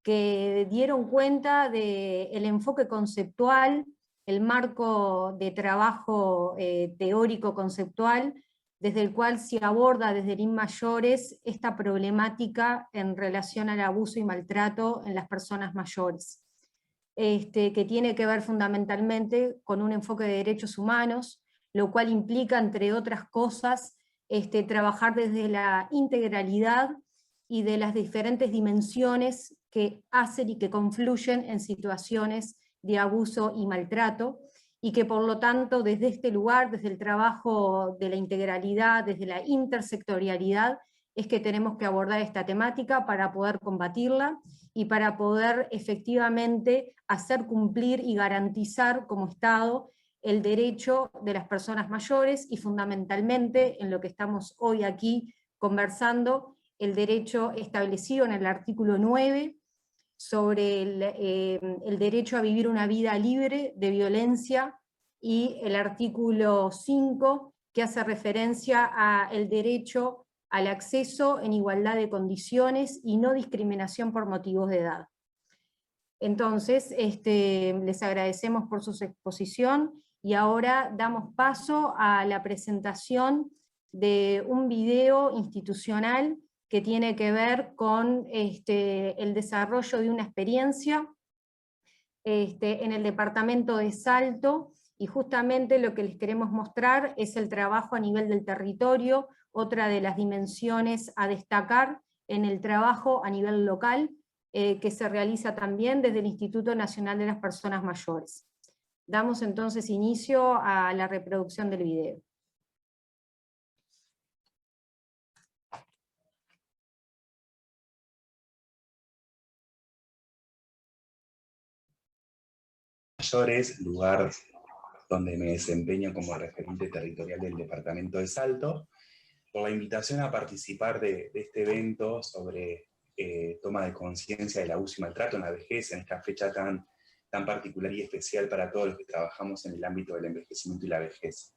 que dieron cuenta del enfoque conceptual, el marco de trabajo teórico-conceptual, desde el cual se aborda desde el INMAYORES esta problemática en relación al abuso y maltrato en las personas mayores. Que tiene que ver fundamentalmente con un enfoque de derechos humanos, lo cual implica, entre otras cosas, trabajar desde la integralidad y de las diferentes dimensiones que hacen y que confluyen en situaciones de abuso y maltrato, y que por lo tanto desde este lugar, desde el trabajo de la integralidad, desde la intersectorialidad, es que tenemos que abordar esta temática para poder combatirla y para poder efectivamente hacer cumplir y garantizar como Estado el derecho de las personas mayores y fundamentalmente en lo que estamos hoy aquí conversando, el derecho establecido en el artículo 9 sobre el derecho a vivir una vida libre de violencia, y el artículo 5 que hace referencia al derecho al acceso en igualdad de condiciones y no discriminación por motivos de edad. Entonces, les agradecemos por su exposición y ahora damos paso a la presentación de un video institucional que tiene que ver con el desarrollo de una experiencia en el departamento de Salto, y justamente lo que les queremos mostrar es el trabajo a nivel del territorio, otra de las dimensiones a destacar en el trabajo a nivel local, que se realiza también desde el Instituto Nacional de las Personas Mayores. Damos entonces inicio a la reproducción del video. Mayores, lugar donde me desempeño como referente territorial del departamento de Salto, por la invitación a participar de este evento sobre toma de conciencia del abuso y maltrato en la vejez, en esta fecha tan particular y especial para todos los que trabajamos en el ámbito del envejecimiento y la vejez.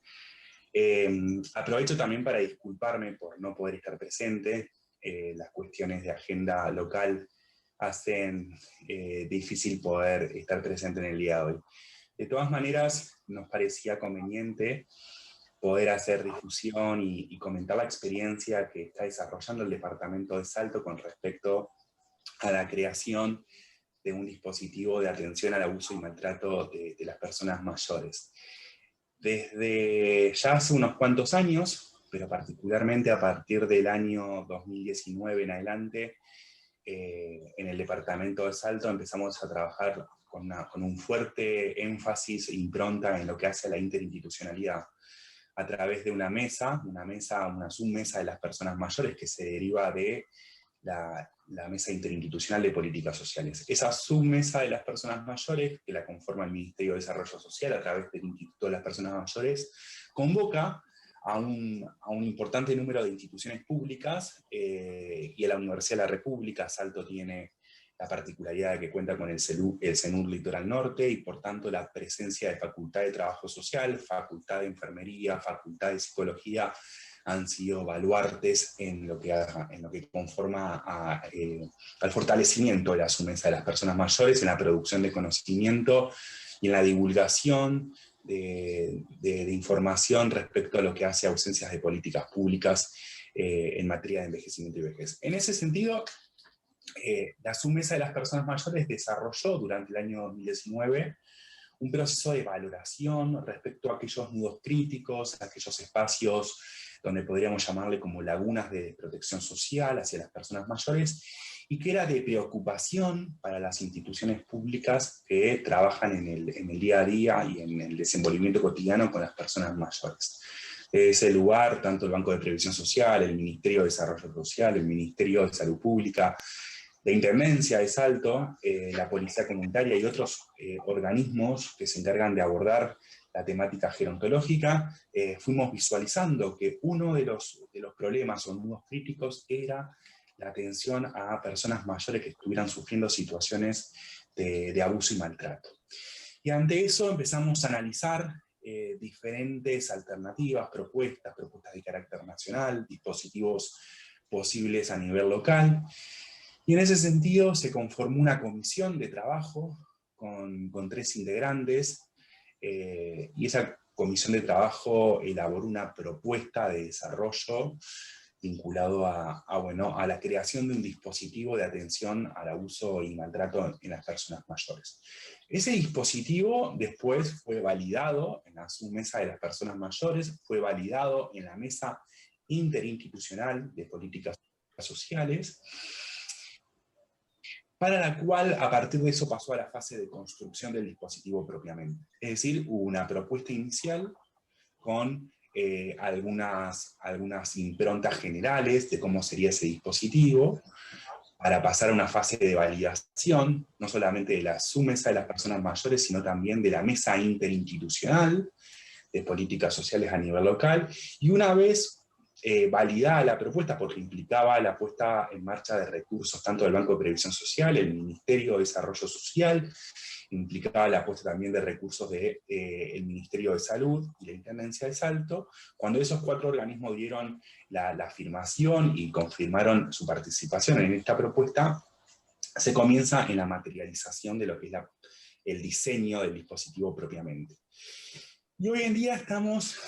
Aprovecho también para disculparme por no poder estar presente. Las cuestiones de agenda local hacen difícil poder estar presente en el día de hoy. De todas maneras, nos parecía conveniente poder hacer difusión y comentar la experiencia que está desarrollando el Departamento de Salto con respecto a la creación de un dispositivo de atención al abuso y maltrato de las personas mayores. Desde ya hace unos cuantos años, pero particularmente a partir del año 2019 en adelante, en el Departamento de Salto empezamos a trabajar con un fuerte énfasis e impronta en lo que hace a la interinstitucionalidad, a través de una submesa de las personas mayores que se deriva de la Mesa Interinstitucional de Políticas Sociales. Esa submesa de las personas mayores, que la conforma el Ministerio de Desarrollo Social a través del Instituto de las Personas Mayores, convoca a un importante número de instituciones públicas y a la Universidad de la República. Salto tiene la particularidad de que cuenta con el CENUR Litoral Norte y por tanto la presencia de Facultad de Trabajo Social, Facultad de Enfermería, Facultad de Psicología, han sido baluartes en lo que conforma al fortalecimiento de la submesa de las personas mayores, en la producción de conocimiento y en la divulgación de información respecto a lo que hace ausencias de políticas públicas en materia de envejecimiento y vejez. En ese sentido, la submesa de las personas mayores desarrolló durante el año 2019 un proceso de valoración respecto a aquellos nudos críticos, aquellos espacios donde podríamos llamarle como lagunas de protección social hacia las personas mayores, y que era de preocupación para las instituciones públicas que trabajan en el día a día y en el desenvolvimiento cotidiano con las personas mayores. De ese lugar, tanto el Banco de Previsión Social, el Ministerio de Desarrollo Social, el Ministerio de Salud Pública, la Intendencia de Salto, la Policía Comunitaria y otros organismos que se encargan de abordar la temática gerontológica, fuimos visualizando que uno de los problemas o nudos críticos era la atención a personas mayores que estuvieran sufriendo situaciones de abuso y maltrato. Y ante eso empezamos a analizar diferentes alternativas, propuestas de carácter nacional, dispositivos posibles a nivel local. Y en ese sentido se conformó una comisión de trabajo con 3 integrantes, y esa comisión de trabajo elaboró una propuesta de desarrollo vinculado a la creación de un dispositivo de atención al abuso y maltrato en las personas mayores. Ese dispositivo después fue validado en la submesa de las personas mayores, fue validado en la Mesa Interinstitucional de Políticas Sociales, para la cual a partir de eso pasó a la fase de construcción del dispositivo propiamente. Es decir, hubo una propuesta inicial con algunas improntas generales de cómo sería ese dispositivo, para pasar a una fase de validación, no solamente de la submesa de las personas mayores, sino también de la Mesa Interinstitucional de Políticas Sociales a nivel local, y una vez validada la propuesta, porque implicaba la puesta en marcha de recursos tanto del Banco de Previsión Social, el Ministerio de Desarrollo Social, implicaba la puesta también de recursos del Ministerio de Salud y la Intendencia de Salto. Cuando esos 4 organismos dieron la afirmación y confirmaron su participación en esta propuesta, se comienza en la materialización de lo que es el diseño del dispositivo propiamente. Y hoy en día estamos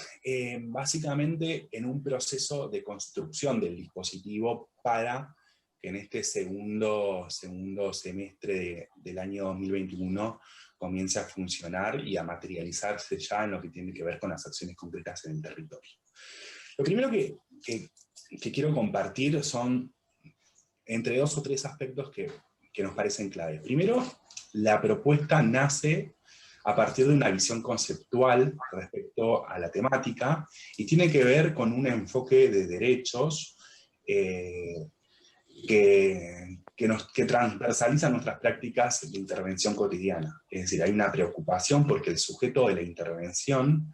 básicamente en un proceso de construcción del dispositivo para que en este segundo semestre del año 2021 comience a funcionar y a materializarse ya en lo que tiene que ver con las acciones concretas en el territorio. Lo primero que quiero compartir son entre 2 o 3 aspectos que nos parecen clave. Primero, la propuesta nace a partir de una visión conceptual respecto a la temática, y tiene que ver con un enfoque de derechos que que transversalizan nuestras prácticas de intervención cotidiana. Es decir, hay una preocupación porque el sujeto de la intervención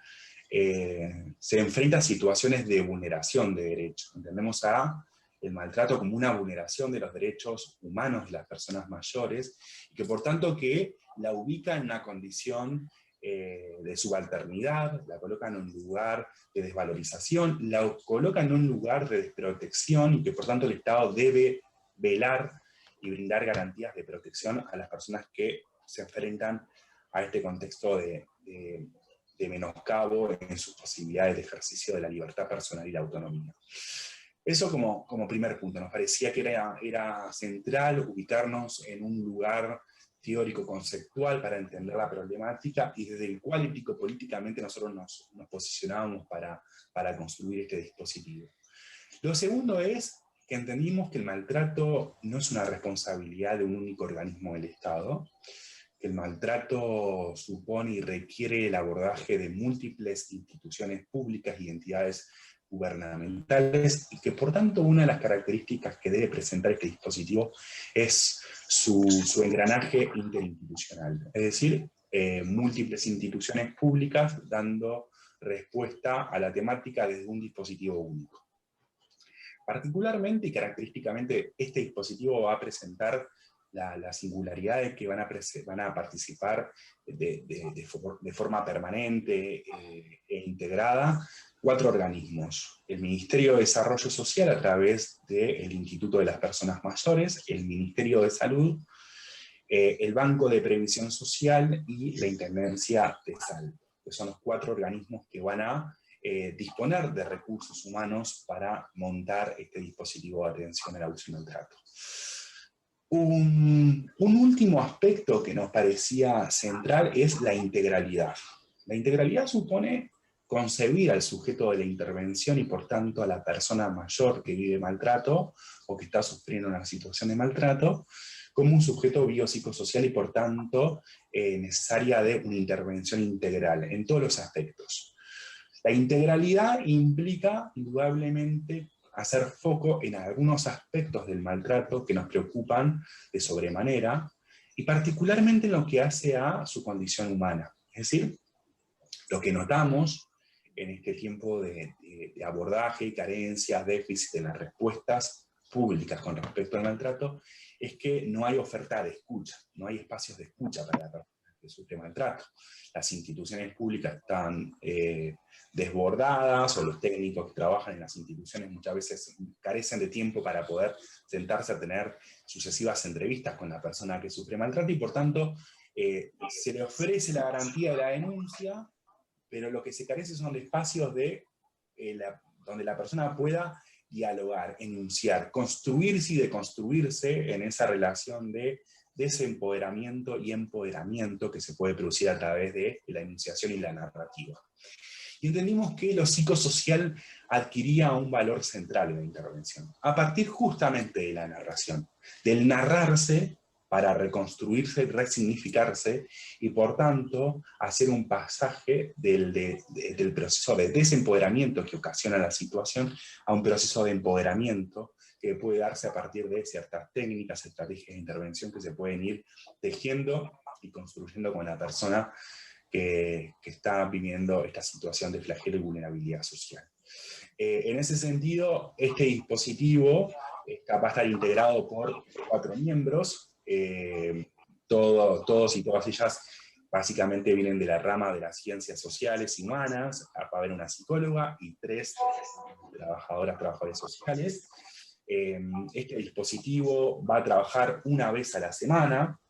se enfrenta a situaciones de vulneración de derechos. Entendemos el maltrato como una vulneración de los derechos humanos de las personas mayores, y que por tanto que la ubica en una condición de subalternidad, la coloca en un lugar de desvalorización, la coloca en un lugar de desprotección, y que por tanto el Estado debe velar y brindar garantías de protección a las personas que se enfrentan a este contexto de menoscabo en sus posibilidades de ejercicio de la libertad personal y la autonomía. Eso como primer punto. Nos parecía que era central ubicarnos en un lugar teórico-conceptual para entender la problemática, y desde el cual ético-políticamente nosotros nos posicionábamos para construir este dispositivo. Lo segundo es que entendimos que el maltrato no es una responsabilidad de un único organismo del Estado, que el maltrato supone y requiere el abordaje de múltiples instituciones públicas y entidades gubernamentales, y que por tanto una de las características que debe presentar este dispositivo es su engranaje interinstitucional, es decir, múltiples instituciones públicas dando respuesta a la temática desde un dispositivo único. Particularmente y característicamente, este dispositivo va a presentar las singularidades que van a participar de forma permanente e integrada 4 organismos: el Ministerio de Desarrollo Social a través del Instituto de las Personas Mayores, el Ministerio de Salud, el Banco de Previsión Social y la Intendencia de Salud, que son los 4 organismos que van a disponer de recursos humanos para montar este dispositivo de atención al abuso y maltrato. Un último aspecto que nos parecía central es la integralidad. La integralidad supone concebir al sujeto de la intervención y por tanto a la persona mayor que vive maltrato o que está sufriendo una situación de maltrato como un sujeto biopsicosocial y por tanto necesaria de una intervención integral en todos los aspectos. La integralidad implica indudablemente hacer foco en algunos aspectos del maltrato que nos preocupan de sobremanera, y particularmente en lo que hace a su condición humana. Es decir, lo que notamos en este tiempo de abordaje, carencias, déficit en las respuestas públicas con respecto al maltrato, es que no hay oferta de escucha, no hay espacios de escucha para la persona que sufre maltrato. Las instituciones públicas están desbordadas, o los técnicos que trabajan en las instituciones muchas veces carecen de tiempo para poder sentarse a tener sucesivas entrevistas con la persona que sufre maltrato, y por tanto se le ofrece la garantía de la denuncia, pero lo que se carece son de espacios donde la persona pueda dialogar, enunciar, construirse y deconstruirse en esa relación de desempoderamiento y empoderamiento que se puede producir a través de la enunciación y la narrativa. Y entendimos que lo psicosocial adquiría un valor central en la intervención, a partir justamente de la narración, del narrarse para reconstruirse, resignificarse, y por tanto hacer un pasaje del proceso de desempoderamiento que ocasiona la situación a un proceso de empoderamiento que puede darse a partir de ciertas técnicas, estrategias de intervención que se pueden ir tejiendo y construyendo con la persona que está viviendo esta situación de flagelo y vulnerabilidad social. En ese sentido, este dispositivo es capaz de estar integrado por 4 miembros, todos y todas ellas básicamente vienen de la rama de las ciencias sociales y humanas. Va a haber una psicóloga y 3 trabajadores sociales. Este dispositivo va a trabajar una vez a la semana.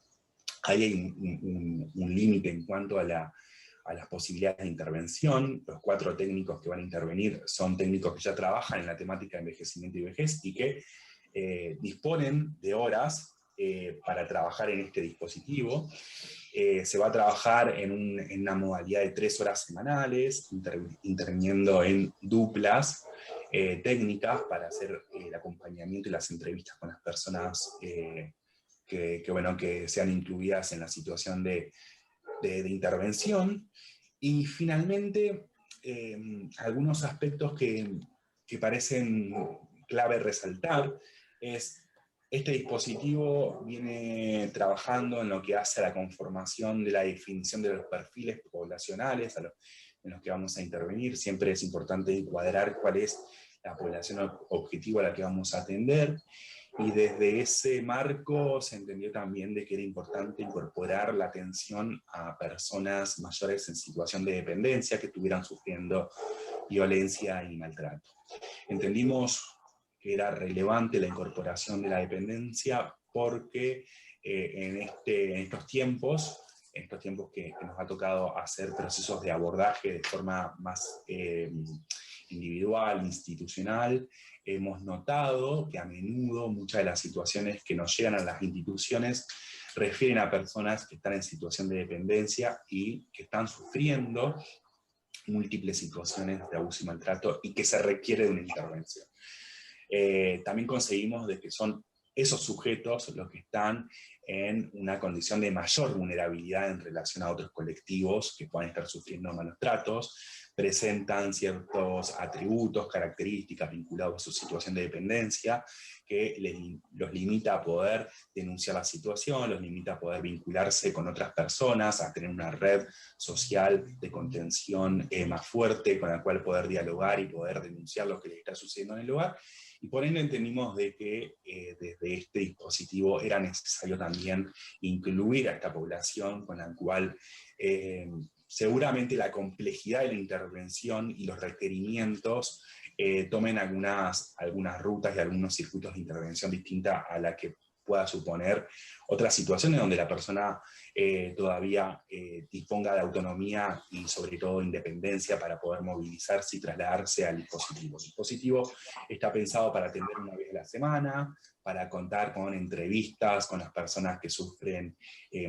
Ahí hay un límite en cuanto a las posibilidades de intervención. Los 4 técnicos que van a intervenir son técnicos que ya trabajan en la temática de envejecimiento y vejez, y que disponen de horas para trabajar en este dispositivo. Se va a trabajar en una modalidad de 3 horas semanales, interviniendo en duplas técnicas para hacer el acompañamiento y las entrevistas con las personas que sean incluidas en la situación de intervención. Y finalmente, algunos aspectos que parecen clave resaltar es Este dispositivo viene trabajando en lo que hace a la conformación de la definición de los perfiles poblacionales en los que vamos a intervenir. Siempre es importante encuadrar cuál es la población objetivo a la que vamos a atender, y desde ese marco se entendió también de que era importante incorporar la atención a personas mayores en situación de dependencia que estuvieran sufriendo violencia y maltrato. Entendimos que era relevante la incorporación de la dependencia porque en estos tiempos que nos ha tocado hacer procesos de abordaje de forma más individual, institucional, hemos notado que a menudo muchas de las situaciones que nos llegan a las instituciones refieren a personas que están en situación de dependencia y que están sufriendo múltiples situaciones de abuso y maltrato y que se requiere de una intervención. También conseguimos de que son esos sujetos los que están en una condición de mayor vulnerabilidad en relación a otros colectivos que puedan estar sufriendo malos tratos, presentan ciertos atributos, características vinculados a su situación de dependencia, que los limita a poder denunciar la situación, los limita a poder vincularse con otras personas, a tener una red social de contención más fuerte con la cual poder dialogar y poder denunciar lo que les está sucediendo en el lugar. Y por ende entendimos de que desde este dispositivo era necesario también incluir a esta población con la cual seguramente la complejidad de la intervención y los requerimientos tomen algunas rutas y algunos circuitos de intervención distinta a la que pueda suponer otras situaciones donde la persona todavía disponga de autonomía y sobre todo independencia para poder movilizarse y trasladarse al dispositivo. El dispositivo está pensado para atender una vez a la semana, para contar con entrevistas con las personas que sufren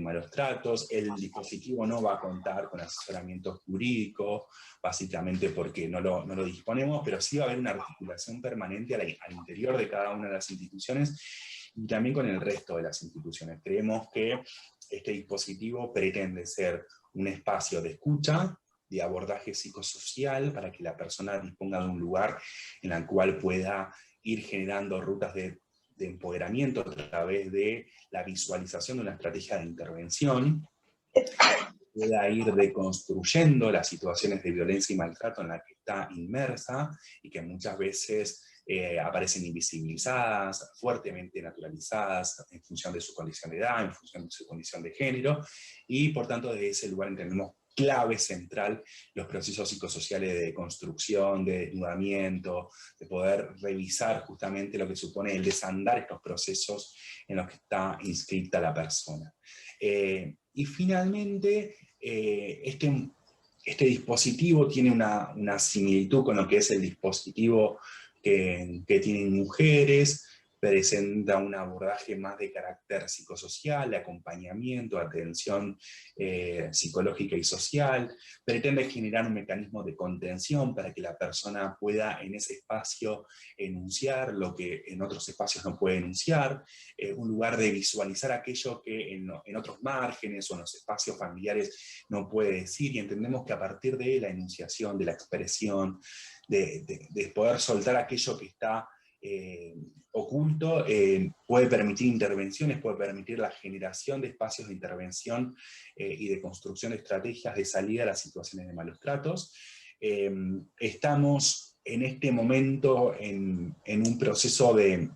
malos tratos. El dispositivo no va a contar con asesoramiento jurídico, básicamente porque no lo disponemos, pero sí va a haber una articulación permanente al interior de cada una de las instituciones y también con el resto de las instituciones. Creemos que este dispositivo pretende ser un espacio de escucha, de abordaje psicosocial, para que la persona disponga de un lugar en el cual pueda ir generando rutas de empoderamiento a través de la visualización de una estrategia de intervención, pueda ir deconstruyendo las situaciones de violencia y maltrato en las que está inmersa y que muchas veces aparecen invisibilizadas, fuertemente naturalizadas en función de su condición de edad, en función de su condición de género, y por tanto desde ese lugar entendemos clave central los procesos psicosociales de construcción, de desnudamiento, de poder revisar justamente lo que supone el desandar estos procesos en los que está inscrita la persona. Y finalmente, este dispositivo tiene una similitud con lo que es el dispositivo que tienen mujeres, presenta un abordaje más de carácter psicosocial, de acompañamiento, atención psicológica y social, pretende generar un mecanismo de contención para que la persona pueda en ese espacio enunciar lo que en otros espacios no puede enunciar, un lugar de visualizar aquello que en otros márgenes o en los espacios familiares no puede decir, y entendemos que a partir de la enunciación, de la expresión, de poder soltar aquello que está oculto, puede permitir intervenciones, puede permitir la generación de espacios de intervención y de construcción de estrategias de salida a las situaciones de malos tratos. Estamos en este momento en un proceso de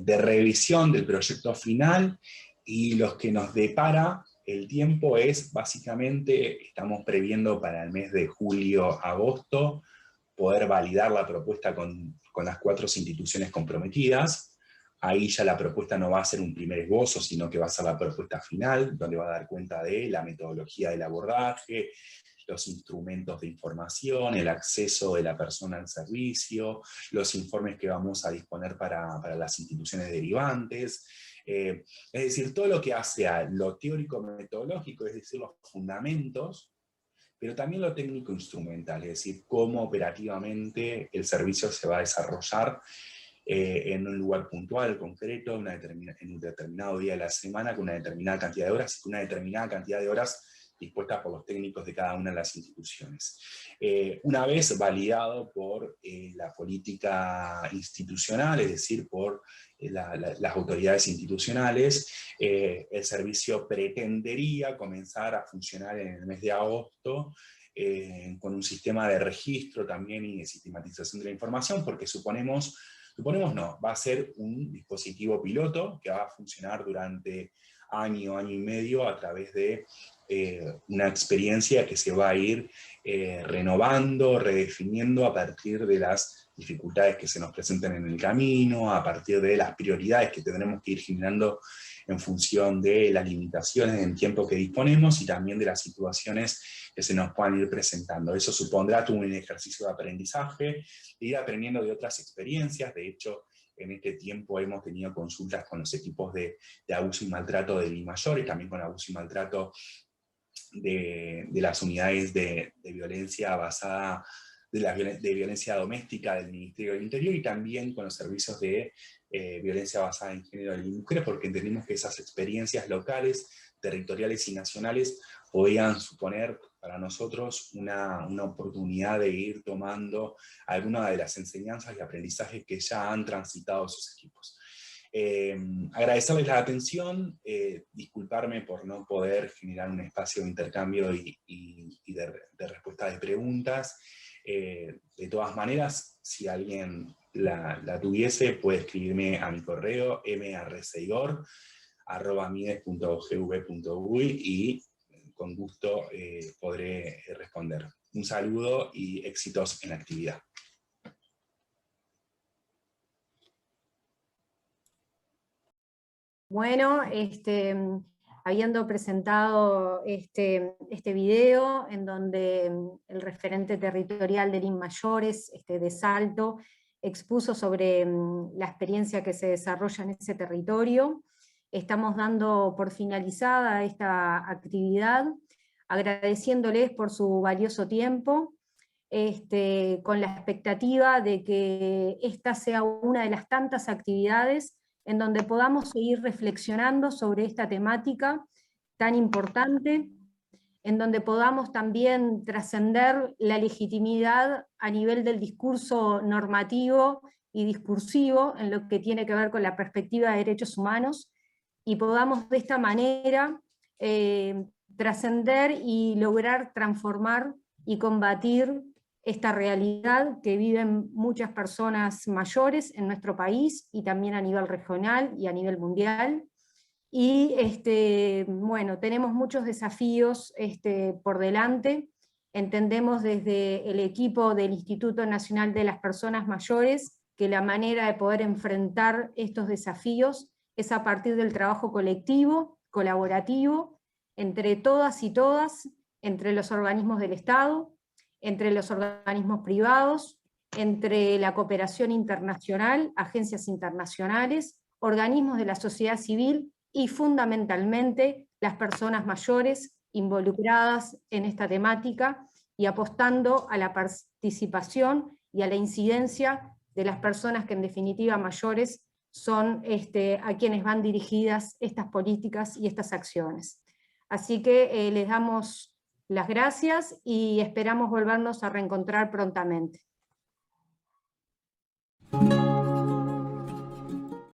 revisión del proyecto final, y lo que nos depara el tiempo es, básicamente, estamos previendo para el mes de julio-agosto, poder validar la propuesta con las 4 instituciones comprometidas. Ahí ya la propuesta no va a ser un primer esbozo, sino que va a ser la propuesta final, donde va a dar cuenta de la metodología del abordaje, los instrumentos de información, el acceso de la persona al servicio, los informes que vamos a disponer para las instituciones derivantes. Es decir, todo lo que hace a lo teórico-metodológico, es decir, los fundamentos, pero también lo técnico-instrumental, es decir, cómo operativamente el servicio se va a desarrollar en un lugar puntual, concreto, en un determinado día de la semana, con una determinada cantidad de horas, y con una determinada cantidad de horas dispuestas por los técnicos de cada una de las instituciones. Una vez validado por la política institucional, es decir, por las autoridades institucionales, el servicio pretendería comenzar a funcionar en el mes de agosto, con un sistema de registro también y de sistematización de la información, porque suponemos no, va a ser un dispositivo piloto que va a funcionar durante año y medio a través de una experiencia que se va a ir renovando, redefiniendo a partir de las dificultades que se nos presenten en el camino, a partir de las prioridades que tendremos que ir generando en función de las limitaciones en tiempo que disponemos y también de las situaciones que se nos puedan ir presentando. Eso supondrá todo un ejercicio de aprendizaje, de ir aprendiendo de otras experiencias. De hecho, en este tiempo hemos tenido consultas con los equipos de abuso y maltrato de DIMAYOR y también con abuso y maltrato de las unidades de violencia basada, de violencia doméstica del Ministerio del Interior, y también con los servicios de violencia basada en género y mujeres, porque entendimos que esas experiencias locales, territoriales y nacionales podían suponer para nosotros una oportunidad de ir tomando algunas de las enseñanzas y aprendizajes que ya han transitado esos equipos. Agradecerles la atención, disculparme por no poder generar un espacio de intercambio y de respuesta de preguntas. De todas maneras, si alguien la tuviese, puede escribirme a mi correo marceigor@mides.gv.uy y con gusto podré responder. Un saludo y éxitos en la actividad. Bueno, habiendo presentado este video en donde el referente territorial del DIMAYORES de Salto expuso sobre la experiencia que se desarrolla en ese territorio, estamos dando por finalizada esta actividad, agradeciéndoles por su valioso tiempo, con la expectativa de que esta sea una de las tantas actividades en donde podamos seguir reflexionando sobre esta temática tan importante, en donde podamos también trascender la legitimidad a nivel del discurso normativo y discursivo en lo que tiene que ver con la perspectiva de derechos humanos, y podamos de esta manera trascender y lograr transformar y combatir esta realidad que viven muchas personas mayores en nuestro país, y también a nivel regional y a nivel mundial. Y bueno, tenemos muchos desafíos por delante. Entendemos desde el equipo del Instituto Nacional de las Personas Mayores que la manera de poder enfrentar estos desafíos es a partir del trabajo colectivo, colaborativo, entre todas y todas, entre los organismos del Estado, entre los organismos privados, entre la cooperación internacional, agencias internacionales, organismos de la sociedad civil y fundamentalmente las personas mayores involucradas en esta temática y apostando a la participación y a la incidencia de las personas que en definitiva mayores son a quienes van dirigidas estas políticas y estas acciones. Así que les damos las gracias y esperamos volvernos a reencontrar prontamente.